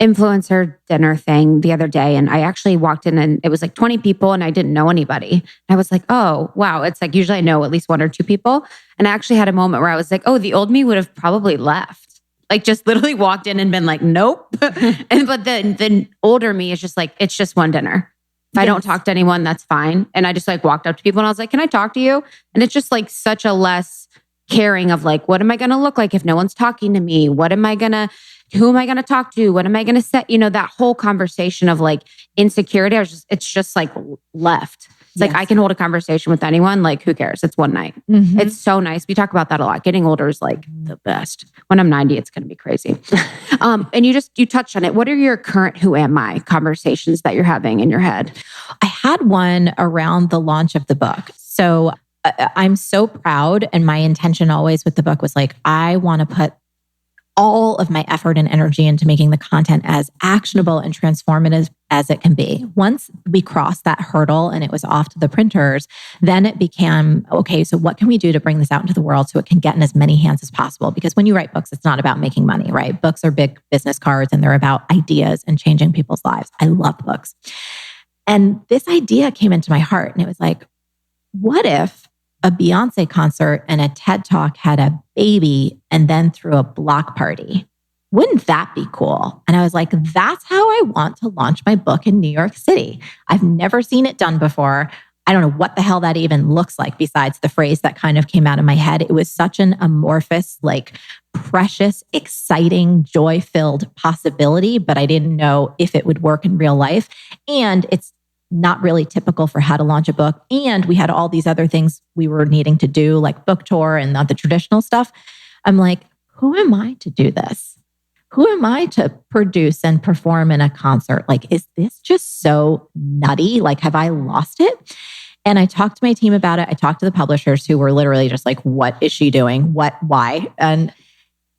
influencer dinner thing the other day, and I actually walked in and it was like 20 people and I didn't know anybody. And I was like, oh, wow. It's like usually I know at least one or two people. And I actually had a moment where I was like, oh, the old me would have probably left. Like just literally walked in and been like, nope. But the older me is just like, it's just one dinner. If I don't talk to anyone, that's fine. And I just like walked up to people and I was like, can I talk to you? And it's just like such a less caring of like, what am I going to look like if no one's talking to me? Who am I going to talk to? What am I going to say? That whole conversation of like insecurity, it's just like left. It's like I can hold a conversation with anyone. Like, who cares? It's one night. It's so nice. We talk about that a lot. Getting older is like the best. When I'm 90, it's going to be crazy. And you touched on it. What are your current who am I conversations that you're having in your head?
I had one around the launch of the book. So I'm so proud. And my intention always with the book was like, I want to put all of my effort and energy into making the content as actionable and transformative as it can be. Once we crossed that hurdle and it was off to the printers, then it became, okay, so what can we do to bring this out into the world so it can get in as many hands as possible? Because when you write books, it's not about making money, right? Books are big business cards and they're about ideas and changing people's lives. I love books. And this idea came into my heart and it was like, what if a Beyonce concert and a TED Talk had a baby and then threw a block party? Wouldn't that be cool? And I was like, that's how I want to launch my book in New York City. I've never seen it done before. I don't know what the hell that even looks like besides the phrase that kind of came out of my head. It was such an amorphous, like precious, exciting, joy-filled possibility, but I didn't know if it would work in real life. And it's not really typical for how to launch a book. And we had all these other things we were needing to do, like book tour and not the traditional stuff. I'm like, who am I to do this? Who am I to produce and perform in a concert? Like, is this just so nutty? Like, have I lost it? And I talked to my team about it. I talked to the publishers who were literally just like, what is she doing? Why? And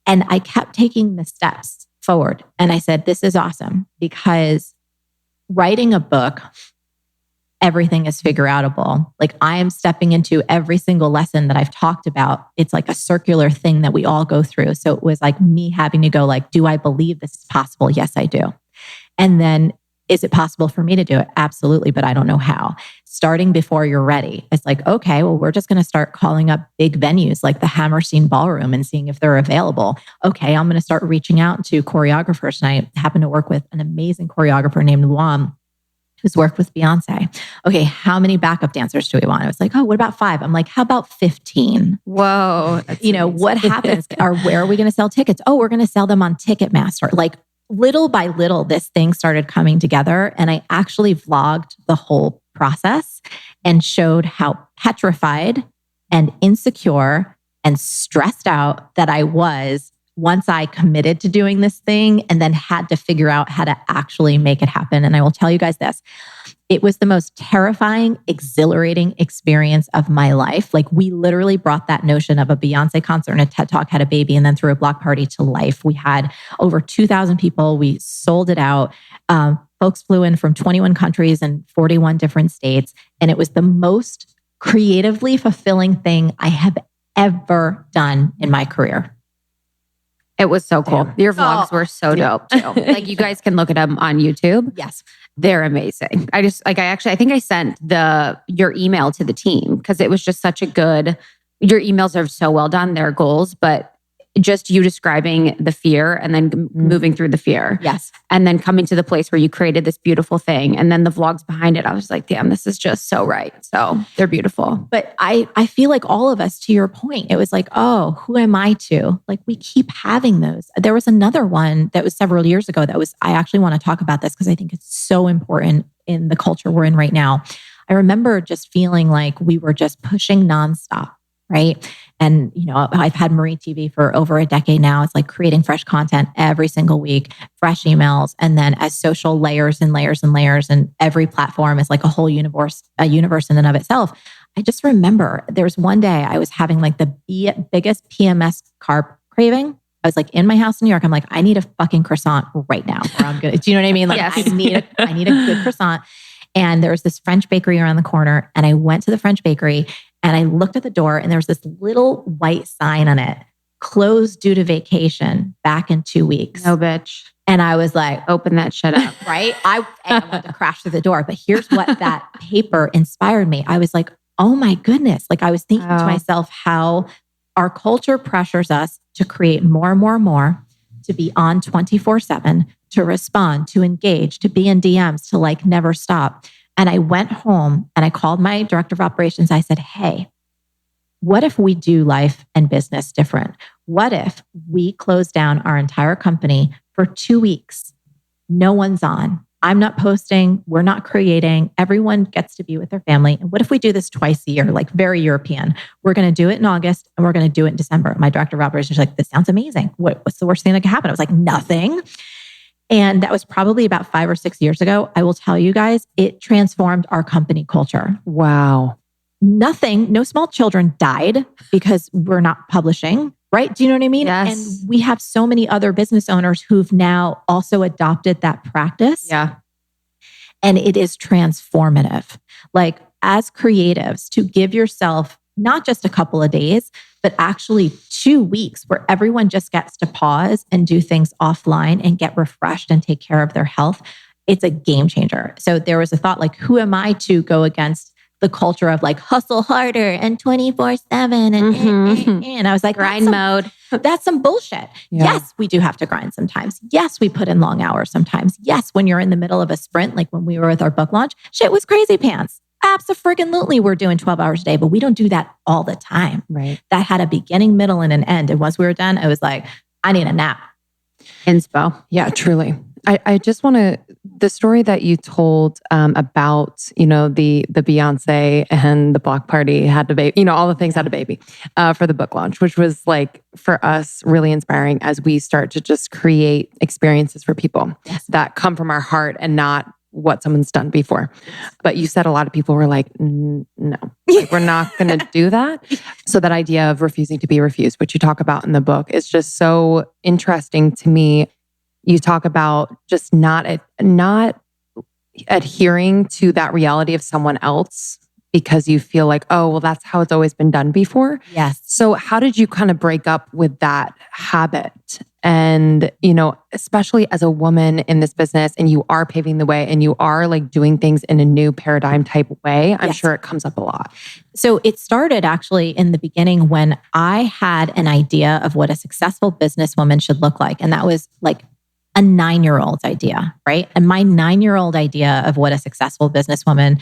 I kept taking the steps forward. And I said, this is awesome because writing a book, everything is figureoutable. Like I am stepping into every single lesson that I've talked about. It's like a circular thing that we all go through. So it was like me having to go like, do I believe this is possible? Yes, I do. And then is it possible for me to do it? Absolutely. But I don't know how. Starting before you're ready. It's like, okay, well, we're just going to start calling up big venues like the Hammerstein Ballroom and seeing if they're available. Okay, I'm going to start reaching out to choreographers. And I happen to work with an amazing choreographer named Luam, who's worked with Beyonce. Okay, how many backup dancers do we want? I was like, oh, what about 5? I'm like, how about 15?
Whoa.
What happens? Or where are we going to sell tickets? Oh, we're going to sell them on Ticketmaster. Like little by little, this thing started coming together. And I actually vlogged the whole process and showed how petrified and insecure and stressed out that I was once I committed to doing this thing and then had to figure out how to actually make it happen. And I will tell you guys this, It was the most terrifying, exhilarating experience of my life. Like we literally brought that notion of a Beyonce concert and a TED Talk had a baby and then threw a block party to life. We had over 2,000 people. We sold it out. Folks flew in from 21 countries and 41 different states. And it was the most creatively fulfilling thing I have ever done in my career.
It was so cool. Your vlogs were so dope too. Like you guys can look at them on YouTube.
Yes.
They're amazing. I think I sent your email to the team because it was just such a good, your emails are so well done, their goals, but just you describing the fear and then moving through the fear.
Yes.
And then coming to the place where you created this beautiful thing. And then the vlogs behind it, I was like, damn, this is just so right. So they're beautiful.
But I feel like all of us, to your point, it was like, oh, who am I to? Like we keep having those. There was another one that was several years ago I actually want to talk about this because I think it's so important in the culture we're in right now. I remember just feeling like we were just pushing nonstop, right? And, I've had MarieTV for over a decade now. It's like creating fresh content every single week, fresh emails, and then as social layers and layers and layers, and every platform is like a whole universe in and of itself. I just remember there's one day I was having like the biggest PMS carb craving. I was like in my house in New York. I'm like, I need a fucking croissant right now. Or I'm gonna, do you know what I mean? Like yes. I need a good croissant. And there was this French bakery around the corner. And I went to the French bakery and I looked at the door and there was this little white sign on it, closed due to vacation, back in 2 weeks.
No, bitch.
And I was like,
open that shit up.
Right? I wanted to crash through the door. But here's what that paper inspired me. I was like, oh my goodness. Like I was thinking to myself how our culture pressures us to create more and more and more, to be on 24/7, to respond, to engage, to be in DMs, to like never stop. And I went home and I called my director of operations. I said, hey, what if we do life and business different? What if we close down our entire company for 2 weeks? No one's on. I'm not posting. We're not creating. Everyone gets to be with their family. And what if we do this twice a year, like very European? We're going to do it in August and we're going to do it in December. My director of operations was like, this sounds amazing. What's the worst thing that could happen? I was like, nothing. And that was probably about 5 or 6 years ago. I will tell you guys, it transformed our company culture.
Wow.
No small children died because we're not publishing, right? Do you know what I mean?
Yes.
And we have so many other business owners who've now also adopted that practice.
Yeah.
And it is transformative. Like as creatives, to give yourself not just a couple of days, but actually 2 weeks where everyone just gets to pause and do things offline and get refreshed and take care of their health. It's a game changer. So there was a thought like, who am I to go against the culture of like hustle harder and 24/7 and I was like,
grind mode.
That's some bullshit. Yeah. Yes, we do have to grind sometimes. Yes, we put in long hours sometimes. Yes, when you're in the middle of a sprint, like when we were with our book launch, shit was crazy pants. Absolutely, we're doing 12 hours a day, but we don't do that all the time.
Right.
That had a beginning, middle, and an end. And once we were done, I was like, I need a nap.
Inspo.
Yeah, truly. I just want to, the story that you told about, the Beyonce and the block party had a baby, all the things had a baby for the book launch, which was like for us really inspiring as we start to just create experiences for people that come from our heart and not what someone's done before. But you said a lot of people were like, no, like, we're not going to do that. So that idea of refusing to be refused, which you talk about in the book, is just so interesting to me. You talk about just not adhering to that reality of someone else because you feel like, oh, well, that's how it's always been done before.
Yes.
So how did you kind of break up with that habit? And, especially as a woman in this business and you are paving the way and you are like doing things in a new paradigm type way, I'm sure it comes up a lot.
So it started actually in the beginning when I had an idea of what a successful businesswoman should look like. And that was like a 9-year-old's idea, right? And my 9-year-old idea of what a successful businesswoman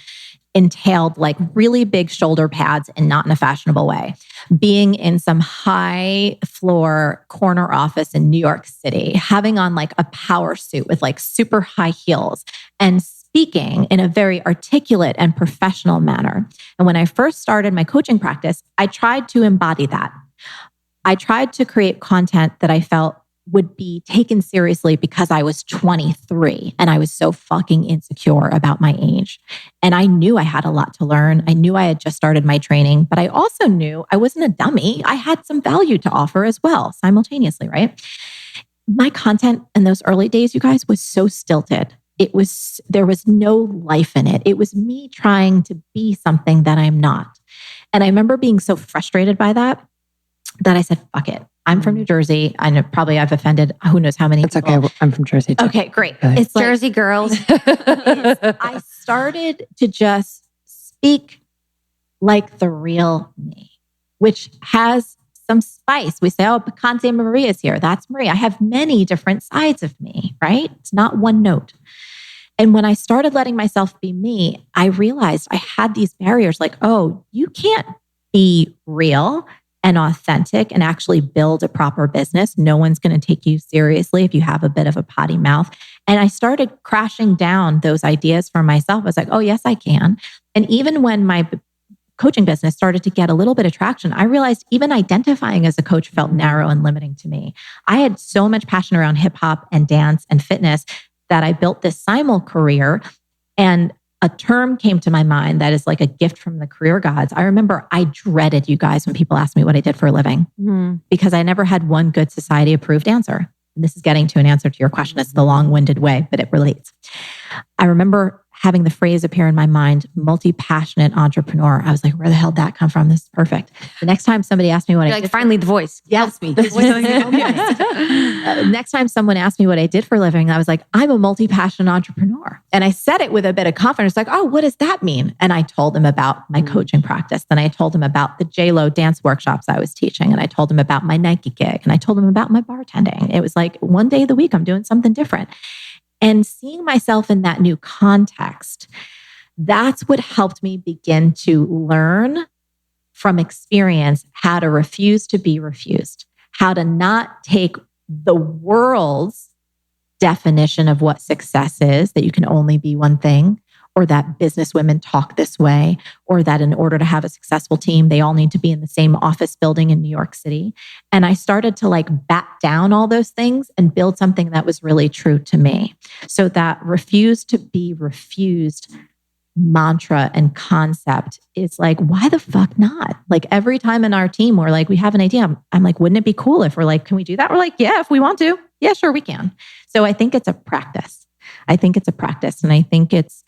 entailed like really big shoulder pads and not in a fashionable way. Being in some high floor corner office in New York City, having on like a power suit with like super high heels and speaking in a very articulate and professional manner. And when I first started my coaching practice, I tried to embody that. I tried to create content that I felt would be taken seriously because I was 23 and I was so fucking insecure about my age. And I knew I had a lot to learn. I knew I had just started my training, but I also knew I wasn't a dummy. I had some value to offer as well, simultaneously, right? My content in those early days, you guys, was so stilted. There was no life in it. It was me trying to be something that I'm not. And I remember being so frustrated by that I said, fuck it. I'm from New Jersey. I know probably I've offended who knows how many people.
It's okay. I'm from Jersey too.
Okay, great.
Really?
It's like,
Jersey girls.
I started to just speak like the real me, which has some spice. We say, oh, Picante Marie is here. That's Marie. I have many different sides of me, right? It's not one note. And when I started letting myself be me, I realized I had these barriers like, oh, you can't be real and authentic and actually build a proper business. No one's going to take you seriously if you have a bit of a potty mouth. And I started crashing down those ideas for myself. I was like, oh, yes, I can. And even when my coaching business started to get a little bit of traction, I realized even identifying as a coach felt narrow and limiting to me. I had so much passion around hip hop and dance and fitness that I built this simul career. And a term came to my mind that is like a gift from the career gods. I remember I dreaded, you guys, when people asked me what I did for a living, because I never had one good society approved answer. And this is getting to an answer to your question. It's the long-winded way, but it relates. I remember having the phrase appear in my mind, multi-passionate entrepreneur. I was like, where the hell did that come from? This is perfect. The next time somebody asked me what I did.
Finally, the voice.
Yes, me. Next time someone asked me what I did for a living, I was like, I'm a multi-passionate entrepreneur. And I said it with a bit of confidence, like, oh, what does that mean? And I told them about my coaching practice. Then I told them about the J-Lo dance workshops I was teaching. And I told them about my Nike gig. And I told them about my bartending. It was like one day of the week, I'm doing something different. And seeing myself in that new context, that's what helped me begin to learn from experience how to refuse to be refused, how to not take the world's definition of what success is, that you can only be one thing, or that business women talk this way, or that in order to have a successful team, they all need to be in the same office building in New York City. And I started to bat down all those things and build something that was really true to me. So that refuse to be refused mantra and concept is like, why the fuck not? Like every time in our team, we're like, we have an idea. I'm like, wouldn't it be cool if we're like, can we do that? We're like, yeah, if we want to. Yeah, sure, we can. So I think it's a practice. And I think it's,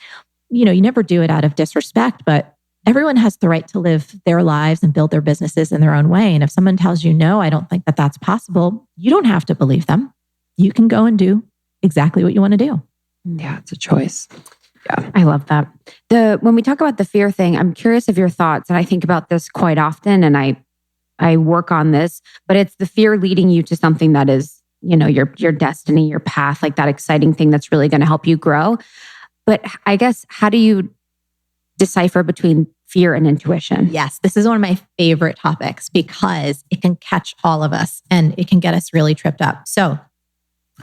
you never do it out of disrespect, but everyone has the right to live their lives and build their businesses in their own way. And if someone tells you, no, I don't think that that's possible, you don't have to believe them. You can go and do exactly what you want to do.
Yeah, it's a choice.
Yeah, I love that. When we talk about the fear thing, I'm curious of your thoughts. And I think about this quite often and I work on this, but it's the fear leading you to something that is, your destiny, your path, like that exciting thing that's really going to help you grow. But I guess, how do you decipher between fear and intuition?
Yes, this is one of my favorite topics because it can catch all of us and it can get us really tripped up. So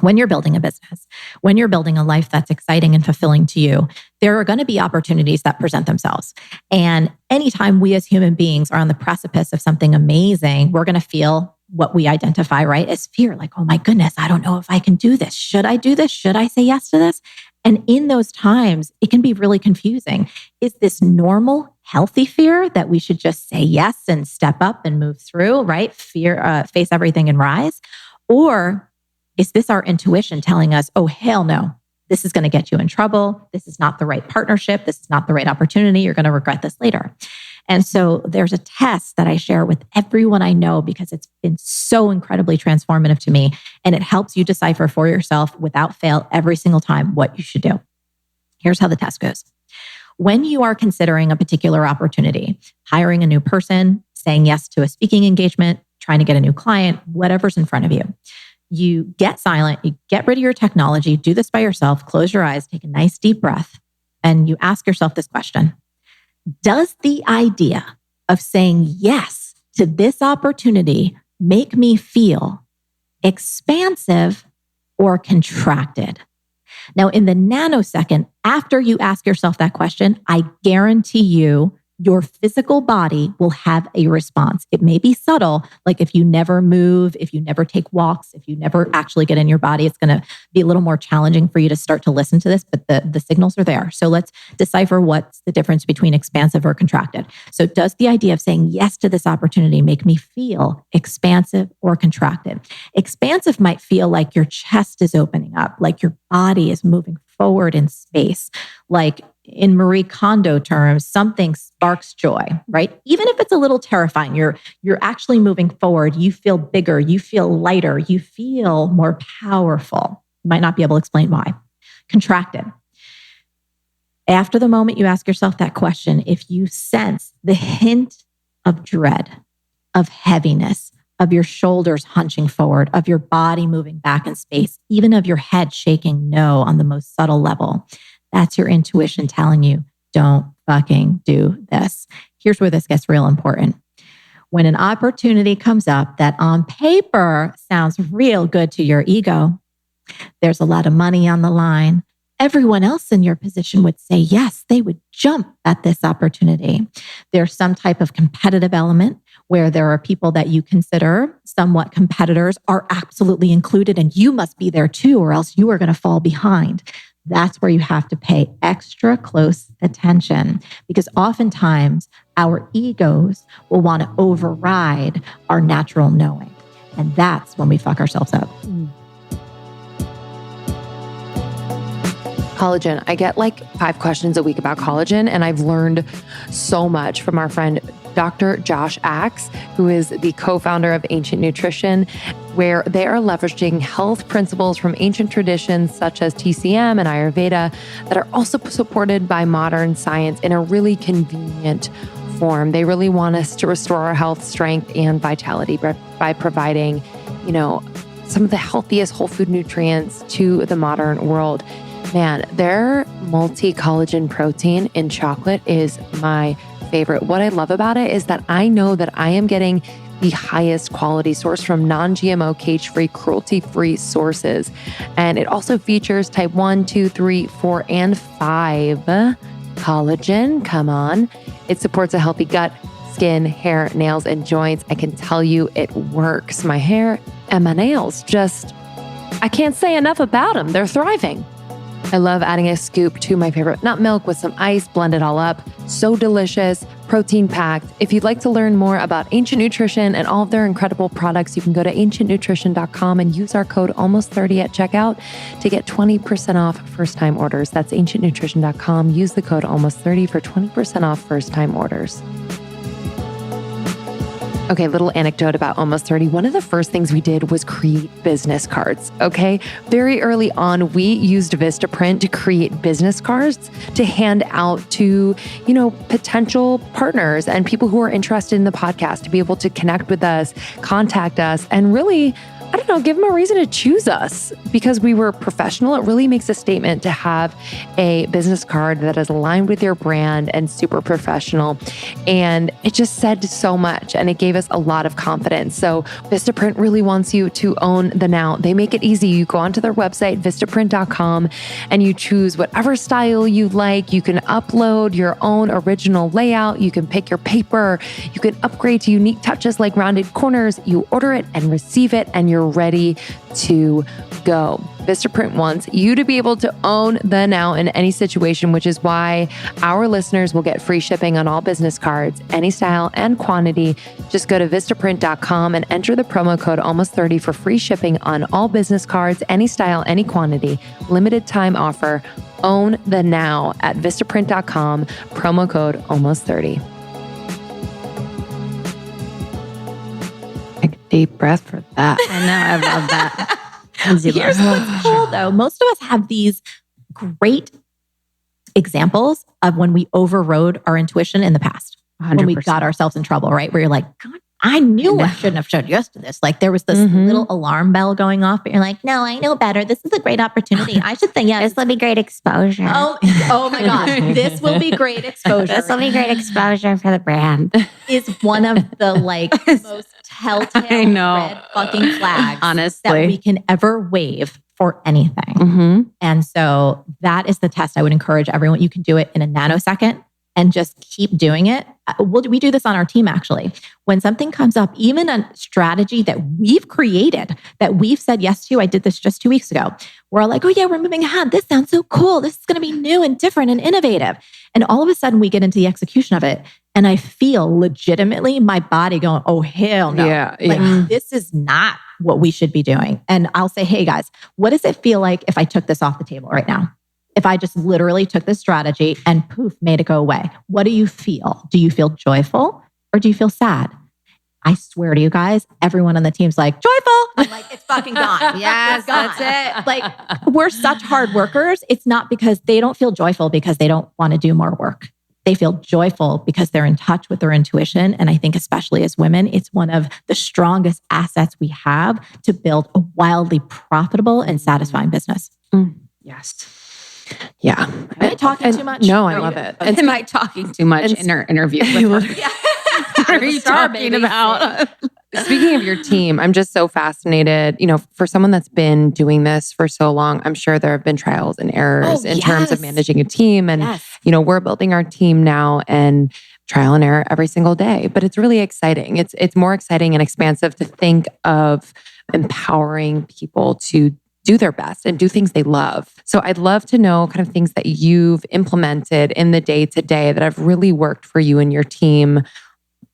when you're building a business, when you're building a life that's exciting and fulfilling to you, there are going to be opportunities that present themselves. And anytime we as human beings are on the precipice of something amazing, we're going to feel what we identify, right, as fear. Like, oh my goodness, I don't know if I can do this. Should I do this? Should I say yes to this? And in those times, it can be really confusing. Is this normal, healthy fear that we should just say yes and step up and move through, right? Fear, face everything and rise? Or is this our intuition telling us, oh, hell no, this is going to get you in trouble. This is not the right partnership. This is not the right opportunity. You're going to regret this later. And so there's a test that I share with everyone I know because it's been so incredibly transformative to me. And it helps you decipher for yourself without fail every single time what you should do. Here's how the test goes. When you are considering a particular opportunity, hiring a new person, saying yes to a speaking engagement, trying to get a new client, whatever's in front of you, you get silent, you get rid of your technology, do this by yourself, close your eyes, take a nice deep breath, and you ask yourself this question. Does the idea of saying yes to this opportunity make me feel expansive or contracted? Now, in the nanosecond after you ask yourself that question, I guarantee you your physical body will have a response. It may be subtle, like if you never move, if you never take walks, if you never actually get in your body, it's going to be a little more challenging for you to start to listen to this, but the signals are there. So let's decipher what's the difference between expansive or contracted. So does the idea of saying yes to this opportunity make me feel expansive or contracted? Expansive might feel like your chest is opening up, like your body is moving forward in space, like in Marie Kondo terms, something sparks joy, right? Even if it's a little terrifying, you're actually moving forward. You feel bigger, you feel lighter, you feel more powerful. You might not be able to explain why. Contracted. After the moment you ask yourself that question, if you sense the hint of dread, of heaviness, of your shoulders hunching forward, of your body moving back in space, even of your head shaking no on the most subtle level, that's your intuition telling you, don't fucking do this. Here's where this gets real important. When an opportunity comes up that on paper sounds real good to your ego, there's a lot of money on the line. Everyone else in your position would say yes, they would jump at this opportunity. There's some type of competitive element where there are people that you consider somewhat competitors are absolutely included, and you must be there too, or else you are going to fall behind. That's where you have to pay extra close attention, because oftentimes our egos will want to override our natural knowing. And that's when we fuck ourselves up.
Collagen. I get like 5 questions a week about collagen, and I've learned so much from our friend, Dr. Josh Axe, who is the co-founder of Ancient Nutrition, where they are leveraging health principles from ancient traditions such as TCM and Ayurveda that are also supported by modern science in a really convenient form. They really want us to restore our health, strength, and vitality by providing, some of the healthiest whole food nutrients to the modern world. Man, their multi-collagen protein in chocolate is my favorite. What I love about it is that I know that I am getting the highest quality source from non-GMO, cage-free, cruelty-free sources. And it also features type 1, 2, 3, 4, and 5 collagen. Come on. It supports a healthy gut, skin, hair, nails, and joints. I can tell you it works. My hair and my nails I can't say enough about them. They're thriving. I love adding a scoop to my favorite nut milk with some ice, blend it all up. So delicious, protein packed. If you'd like to learn more about Ancient Nutrition and all of their incredible products, you can go to ancientnutrition.com and use our code almost30 at checkout to get 20% off first-time orders. That's ancientnutrition.com. Use the code almost30 for 20% off first-time orders. Okay, little anecdote about Almost 30. One of the first things we did was create business cards, okay? Very early on, we used Vistaprint to create business cards to hand out to, potential partners and people who are interested in the podcast to be able to connect with us, contact us, and really, give them a reason to choose us because we were professional. It really makes a statement to have a business card that is aligned with your brand and super professional. And it just said so much and it gave us a lot of confidence. So Vistaprint really wants you to own the now. They make it easy. You go onto their website, vistaprint.com, and you choose whatever style you like. You can upload your own original layout. You can pick your paper. You can upgrade to unique touches like rounded corners. You order it and receive it, and you're ready to go. Vistaprint wants you to be able to own the now in any situation, which is why our listeners will get free shipping on all business cards, any style and quantity. Just go to vistaprint.com and enter the promo code almost30 for free shipping on all business cards, any style, any quantity. Limited time offer. Own the now at vistaprint.com, promo code almost30.
Take a deep breath for that. I know, I love that.
Here's what's cool though. Most of us have these great examples of when we overrode our intuition in the past. 100%. When we got ourselves in trouble, right? Where you're like, God, I knew I shouldn't have said yes to this. Like there was this little alarm bell going off, but you're like, no, I know better. This is a great opportunity. I should say yes.
This will be great exposure.
Oh my God. This will be great exposure.
This will be great exposure for the brand.
Is one of the most telltale red fucking flags
honestly
that we can ever wave for anything. And so that is the test I would encourage everyone. You can do it in a nanosecond. and just keep doing it. We do this on our team, actually. When something comes up, even a strategy that we've created, that we've said yes to, I did this just 2 weeks ago. We're all like, oh yeah, we're moving ahead. This sounds so cool. This is going to be new and different and innovative. And all of a sudden we get into the execution of it. And I feel legitimately my body going, oh, hell no. This is not what we should be doing. And I'll say, hey guys, what does it feel like if I took this off the table right now? If I just literally took this strategy and poof, made it go away. What do you feel? Do you feel joyful or do you feel sad? I swear to you guys, everyone on the team's like, joyful. I'm like, it's fucking gone.
Yes,
It's gone.
that's it.
Like, we're such hard workers. It's not because they don't feel joyful because they don't want to do more work. They feel joyful because they're in touch with their intuition. And I think especially as women, it's one of the strongest assets we have to build a wildly profitable and satisfying business.
Yes.
Yeah.
Am I talking too much?
No, I love it.
Am I talking too much in our interview with her?
Yeah.
What are you talking about?
Speaking of your team, I'm just so fascinated. You know, for someone that's been doing this for so long, I'm sure there have been trials and errors in terms of managing a team. And, you know, we're building our team now and trial and error every single day. But it's really exciting. It's more exciting and expansive to think of empowering people to do their best and do things they love. So I'd love to know kind of things that you've implemented in the day-to-day that have really worked for you and your team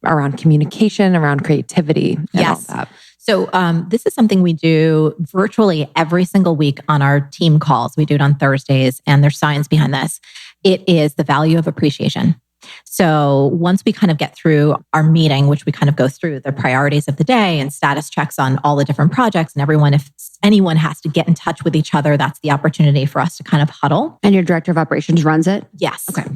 around communication, around creativity, and all that.
So this is something we do virtually every single week on our team calls. We do it on Thursdays, and there's science behind this. It is the value of appreciation. So once we kind of get through our meeting, which we kind of go through the priorities of the day and status checks on all the different projects and everyone, if anyone has to get in touch with each other, that's the opportunity for us to kind of huddle.
And your director of operations runs it?
Yes.
Okay.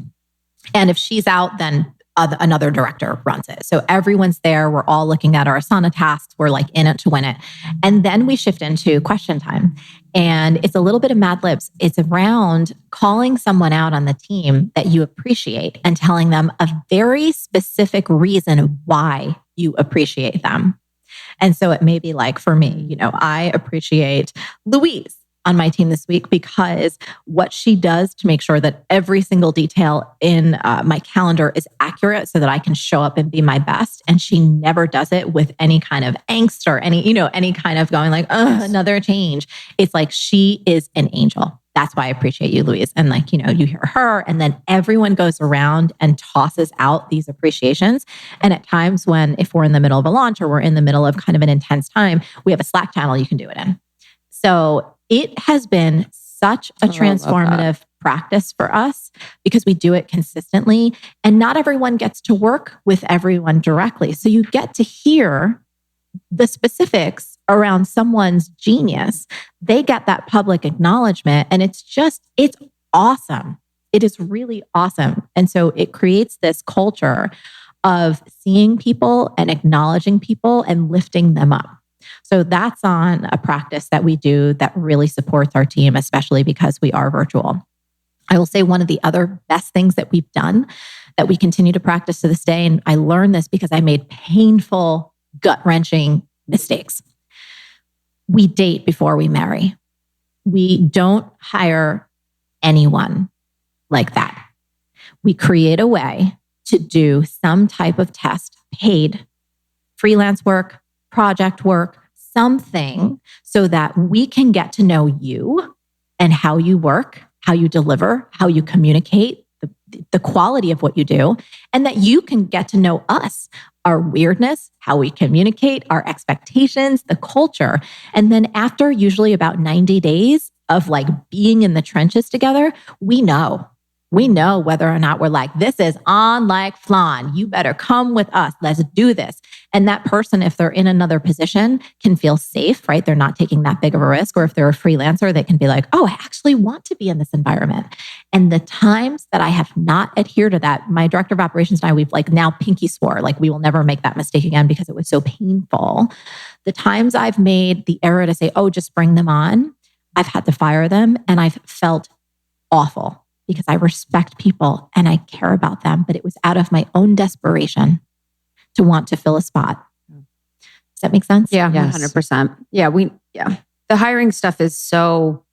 And if she's out, then another director runs it. So everyone's there. We're all looking at our Asana tasks. We're like in it to win it. And then we shift into question time. And it's a little bit of Mad Libs. It's around calling someone out on the team that you appreciate and telling them a very specific reason why you appreciate them. And so it may be like, for me, you know, I appreciate Louise on my team this week because what she does to make sure that every single detail in my calendar is accurate so that I can show up and be my best. And she never does it with any kind of angst or any kind of going like, another change. It's like, she is an angel. That's why I appreciate you, Louise. And like, you know, you hear her and then everyone goes around and tosses out these appreciations. And at times if we're in the middle of a launch or we're in the middle of kind of an intense time, we have a Slack channel you can do it in. So it has been such a transformative practice for us because we do it consistently and not everyone gets to work with everyone directly. So you get to hear the specifics around someone's genius. They get that public acknowledgement and it's awesome. It is really awesome. And so it creates this culture of seeing people and acknowledging people and lifting them up. So that's on a practice that we do that really supports our team, especially because we are virtual. I will say one of the other best things that we've done that we continue to practice to this day, and I learned this because I made painful, gut-wrenching mistakes. We date before we marry. We don't hire anyone like that. We create a way to do some type of test, paid, freelance work, project work, something so that we can get to know you and how you work, how you deliver, how you communicate, the quality of what you do, and that you can get to know us, our weirdness, how we communicate, our expectations, the culture. And then after usually about 90 days of like being in the trenches together, we know whether or not we're like, this is on like flan. You better come with us. Let's do this. And that person, if they're in another position, can feel safe, right? They're not taking that big of a risk. Or if they're a freelancer, they can be like, oh, I actually want to be in this environment. And the times that I have not adhered to that, my director of operations and I, we've like now pinky swore, like we will never make that mistake again because it was so painful. The times I've made the error to say, oh, just bring them on, I've had to fire them and I've felt awful. Because I respect people and I care about them, but it was out of my own desperation to want to fill a spot. Does that make sense?
Yeah, yes. 100%. Yeah, the hiring stuff is so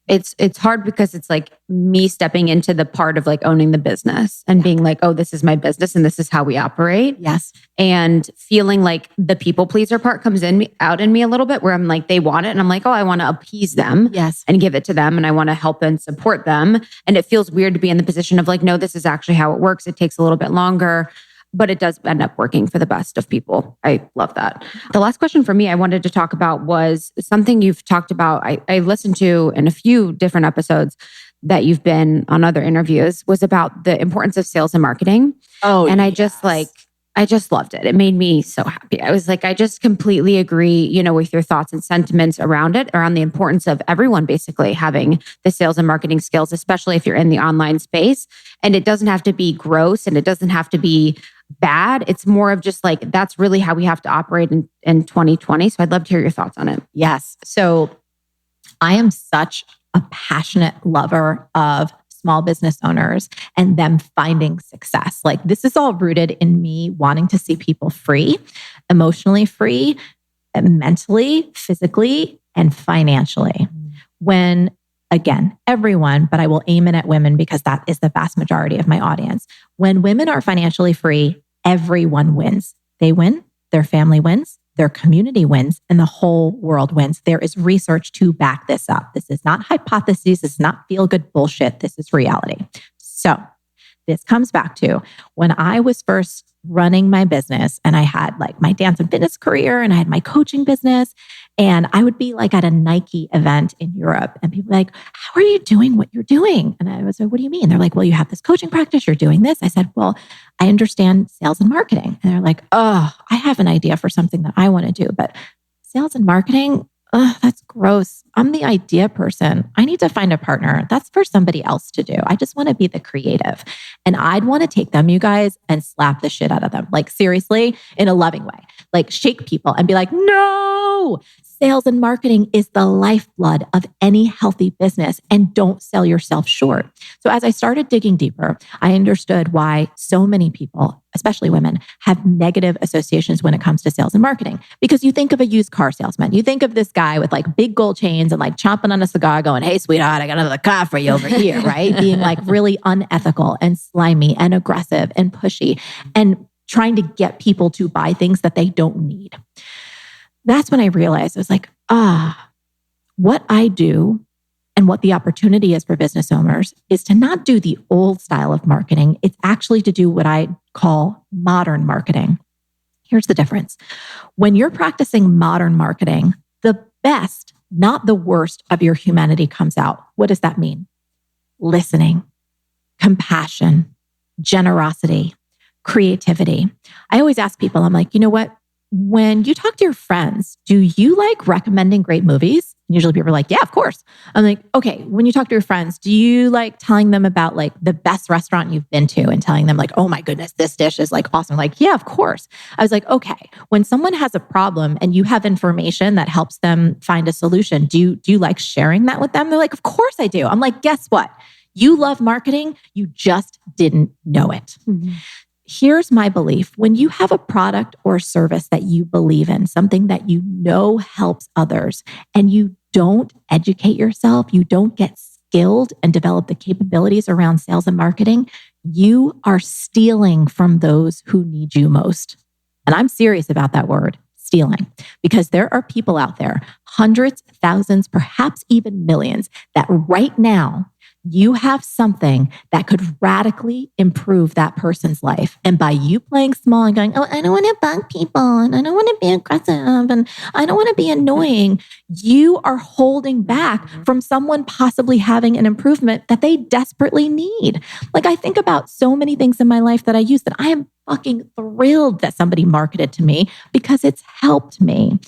it's hard because it's like me stepping into the part of like owning the business and being like, oh, this is my business and this is how we operate.
Yes.
And feeling like the people pleaser part comes out in me a little bit where I'm like, they want it. And I'm like, oh, I want to appease them
Yes.
and give it to them. And I want to help and support them. And it feels weird to be in the position of like, no, this is actually how it works. It takes a little bit longer, but it does end up working for the best of people. I love that. The last question for me I wanted to talk about was something you've talked about. I listened to in a few different episodes that you've been on other interviews was about the importance of sales and marketing.
Oh,
and I just loved it. It made me so happy. I was like, I just completely agree, with your thoughts and sentiments around it, around the importance of everyone basically having the sales and marketing skills, especially if you're in the online space. And it doesn't have to be gross and it doesn't have to be bad. It's more of just like, that's really how we have to operate in 2020. So I'd love to hear your thoughts on it.
Yes. So I am such a passionate lover of small business owners and them finding success. Like this is all rooted in me wanting to see people free, emotionally free, mentally, physically, and financially. When, again, everyone, but I will aim it at women because that is the vast majority of my audience. When women are financially free, everyone wins. They win, their family wins, their community wins, and the whole world wins. There is research to back this up. This is not hypotheses. This is not feel-good bullshit. This is reality. So this comes back to when I was first running my business and I had like my dance and fitness career and I had my coaching business, and I would be like at a Nike event in Europe and people were like, how are you doing what you're doing? And I was like, what do you mean? They're like, well, you have this coaching practice, you're doing this. I said, well, I understand sales and marketing. And they're like, oh, I have an idea for something that I want to do, but sales and marketing, that's gross. I'm the idea person. I need to find a partner. That's for somebody else to do. I just want to be the creative. And I'd want to take them, you guys, and slap the shit out of them. Like seriously, in a loving way. Like shake people and be like, no, sales and marketing is the lifeblood of any healthy business, and don't sell yourself short. So as I started digging deeper, I understood why so many people, especially women, have negative associations when it comes to sales and marketing. Because you think of a used car salesman, you think of this guy with like big gold chains and like chomping on a cigar going, hey, sweetheart, I got another car for you over here, right? Being like really unethical and slimy and aggressive and pushy and trying to get people to buy things that they don't need. That's when I realized I was like, what I do and what the opportunity is for business owners is to not do the old style of marketing. It's actually to do what I call modern marketing. Here's the difference. When you're practicing modern marketing, the best, not the worst of your humanity comes out. What does that mean? Listening, compassion, generosity, creativity. I always ask people, I'm like, you know what? When you talk to your friends, do you like recommending great movies? And usually people are like, yeah, of course. I'm like, okay, when you talk to your friends, do you like telling them about like the best restaurant you've been to and telling them like, oh my goodness, this dish is like awesome. Like, yeah, of course. I was like, okay, when someone has a problem and you have information that helps them find a solution, do you like sharing that with them? They're like, of course I do. I'm like, guess what? You love marketing. You just didn't know it. Mm-hmm. Here's my belief. When you have a product or service that you believe in, something that you know helps others, and you don't educate yourself, you don't get skilled and develop the capabilities around sales and marketing, you are stealing from those who need you most. And I'm serious about that word, stealing, because there are people out there, hundreds, thousands, perhaps even millions, that right now you have something that could radically improve that person's life. And by you playing small and going, oh, I don't want to bug people and I don't want to be aggressive and I don't want to be annoying, you are holding back from someone possibly having an improvement that they desperately need. Like I think about so many things in my life that I use that I am fucking thrilled that somebody marketed to me because it's helped me.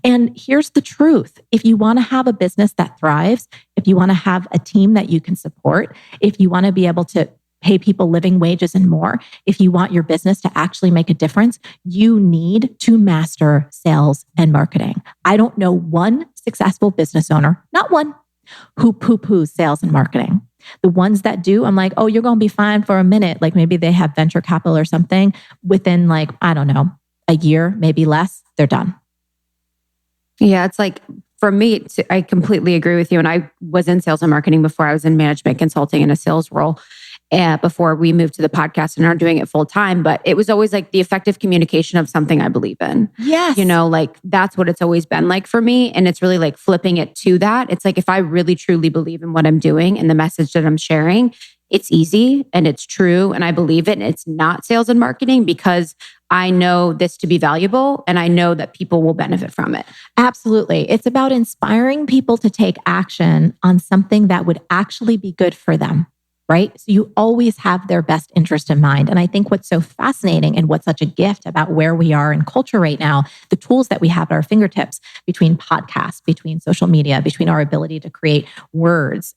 And here's the truth. If you want to have a business that thrives, if you want to have a team that you can support, if you want to be able to pay people living wages and more, if you want your business to actually make a difference, you need to master sales and marketing. I don't know one successful business owner, not one, who poo-poos sales and marketing. The ones that do, I'm like, oh, you're going to be fine for a minute. Like maybe they have venture capital or something. Within like, I don't know, a year, maybe less, they're done.
Yeah, it's like for me, I completely agree with you. And I was in sales and marketing before. I was in management consulting in a sales role before we moved to the podcast and are doing it full time. But it was always like the effective communication of something I believe in.
Yes.
You know, like that's what it's always been like for me. And it's really like flipping it to that. It's like if I really truly believe in what I'm doing and the message that I'm sharing, it's easy and it's true and I believe it. And it's not sales and marketing because I know this to be valuable and I know that people will benefit from it.
Absolutely. It's about inspiring people to take action on something that would actually be good for them. Right? So you always have their best interest in mind. And I think what's so fascinating and what's such a gift about where we are in culture right now, the tools that we have at our fingertips between podcasts, between social media, between our ability to create words,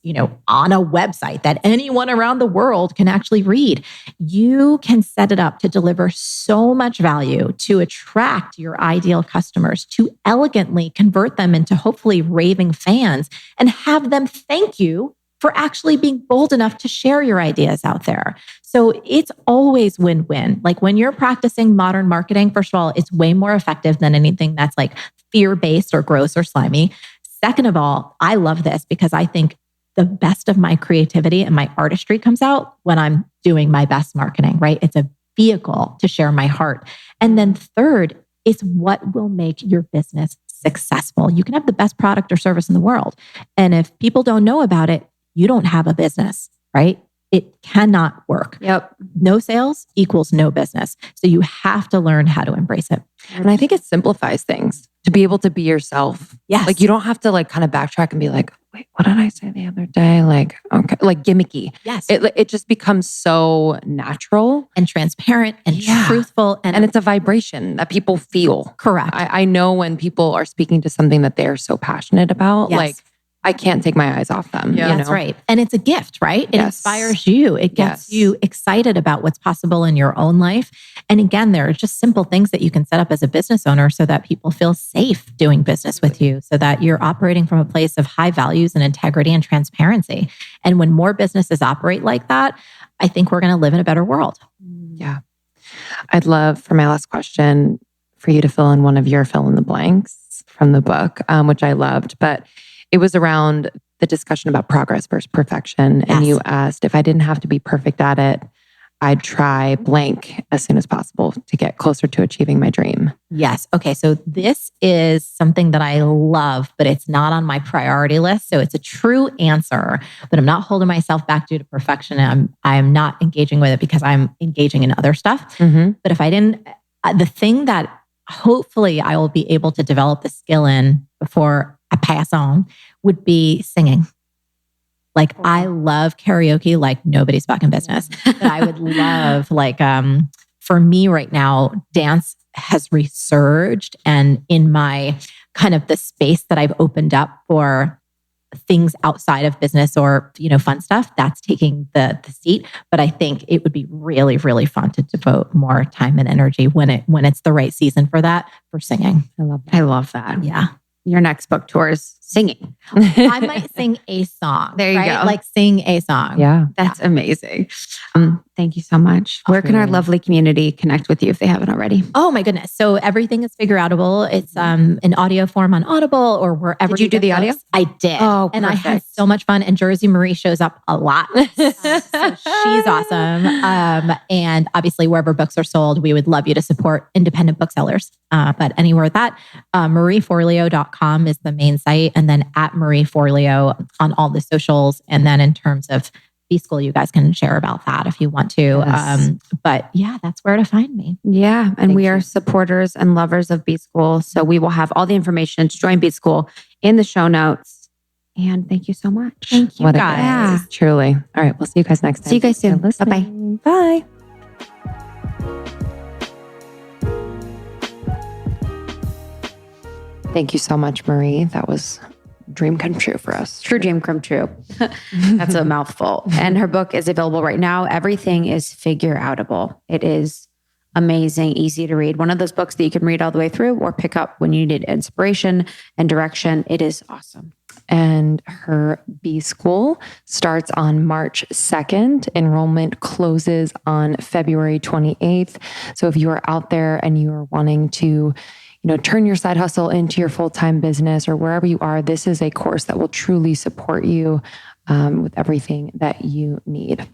on a website that anyone around the world can actually read. You can set it up to deliver so much value to attract your ideal customers, to elegantly convert them into hopefully raving fans and have them thank you for actually being bold enough to share your ideas out there. So it's always win-win. Like when you're practicing modern marketing, first of all, it's way more effective than anything that's like fear-based or gross or slimy. Second of all, I love this because I think the best of my creativity and my artistry comes out when I'm doing my best marketing, right? It's a vehicle to share my heart. And then third, it's what will make your business successful. You can have the best product or service in the world. And if people don't know about it, you don't have a business, right? It cannot work.
Yep.
No sales equals no business. So you have to learn how to embrace it.
And I think it simplifies things to be able to be yourself.
Yes.
Like you don't have to like kind of backtrack and be like, wait, what did I say the other day? Like, okay, like gimmicky.
Yes.
It just becomes so natural
and transparent and truthful.
And it's a vibration that people feel.
Correct.
I know when people are speaking to something that they're so passionate about,
Yes.
like I can't take my eyes off them.
Yeah, that's right. And it's a gift, right? It
Yes.
inspires you. It gets you excited about what's possible in your own life. And again, there are just simple things that you can set up as a business owner so that people feel safe doing business with you, so that you're operating from a place of high values and integrity and transparency. And when more businesses operate like that, I think we're going to live in a better world.
Yeah. I'd love for my last question for you to fill in one of your fill in the blanks from the book, which I loved, but it was around the discussion about progress versus perfection.
Yes.
And you asked if I didn't have to be perfect at it, I'd try blank as soon as possible to get closer to achieving my dream.
Yes. Okay. So this is something that I love, but it's not on my priority list. So it's a true answer, but I'm not holding myself back due to perfection. I'm not engaging with it because I'm engaging in other stuff.
Mm-hmm.
But if I didn't, the thing that hopefully I will be able to develop the skill in before I pass on would be singing. Like I love karaoke like nobody's fucking business. But I would love for me right now, dance has resurged, and in my kind of the space that I've opened up for things outside of business or, fun stuff, that's taking the seat. But I think it would be really, really fun to devote more time and energy when it's the right season for that, for singing.
I love that.
Yeah.
Your next book tour is singing.
I might sing a song.
There you go.
Like sing a song.
Yeah.
That's amazing. Thank you so much. Where can our lovely community connect with you if they haven't already?
Oh my goodness. So everything is Figureoutable. It's in audio form on Audible or wherever.
Did you do the audio?
I did.
Oh,
and I had
perfect.
so much fun. And Jersey Marie shows up a lot. So she's awesome. And obviously wherever books are sold, we would love you to support independent booksellers. But anywhere that, MarieForleo.com is the main site. And then at Marie Forleo on all the socials. And then in terms of B-School, you guys can share about that if you want to.
Yes.
But yeah, that's where to find me.
Yeah. And
Thank
we
you.
are supporters and lovers of B-School. So we will have all the information to join B-School in the show notes. And thank you so much.
Thank you
What a
guys.
gift. Truly. All right. We'll see you guys next time.
See you guys soon.
Thanks for listening.
Bye-bye.
Bye. Thank you so much, Marie. That was a dream come true for us.
True dream come true. That's a mouthful. And her book is available right now. Everything is Figureoutable. It is amazing, easy to read. One of those books that you can read all the way through or pick up when you need inspiration and direction. It is awesome.
And her B-School starts on March 2nd. Enrollment closes on February 28th. So if you are out there and you are wanting to, turn your side hustle into your full-time business or wherever you are, this is a course that will truly support you with everything that you need.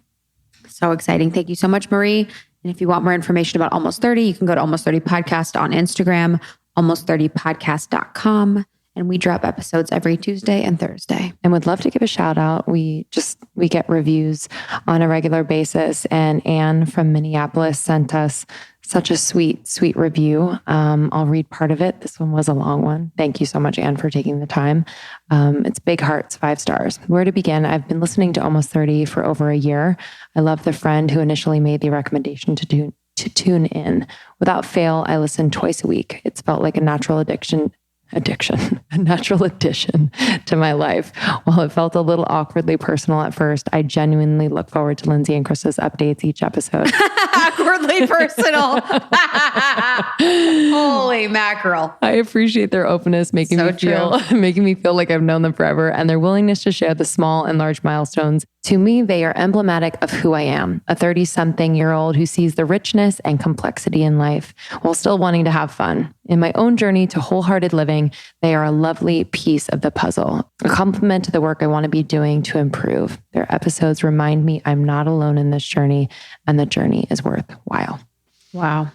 So exciting. Thank you so much, Marie. And if you want more information about Almost 30, you can go to Almost 30 Podcast on Instagram, almost30podcast.com. And we drop episodes every Tuesday and Thursday.
And would love to give a shout out. We get reviews on a regular basis. And Anne from Minneapolis sent us such a sweet review. I'll read part of it. This one was a long one. Thank you so much, Anne, for taking the time. It's big hearts, 5 stars. Where to begin? I've been listening to Almost 30 for over a year. I love the friend who initially made the recommendation to tune in. Without fail, I listen twice a week. It's felt like a natural addition, a natural addition to my life. While it felt a little awkwardly personal at first, I genuinely look forward to Lindsay and Krista's updates each episode.
Awkwardly personal. Holy mackerel.
I appreciate their openness, making me feel like I've known them forever, and their willingness to share the small and large milestones. To me, they are emblematic of who I am, a 30-something-year-old who sees the richness and complexity in life while still wanting to have fun. In my own journey to wholehearted living, they are a lovely piece of the puzzle, a compliment to the work I want to be doing to improve. Their episodes remind me I'm not alone in this journey, and the journey is worthwhile.
Wow.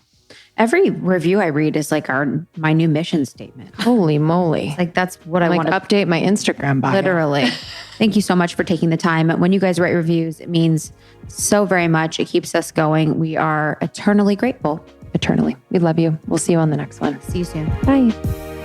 Every review I read is like my new mission statement.
Holy moly.
Like that's what I want to
update my Instagram bio.
Literally. Thank you so much for taking the time. When you guys write reviews, it means so very much. It keeps us going. We are eternally grateful.
Eternally. We love you. We'll see you on the next one.
See you soon.
Bye.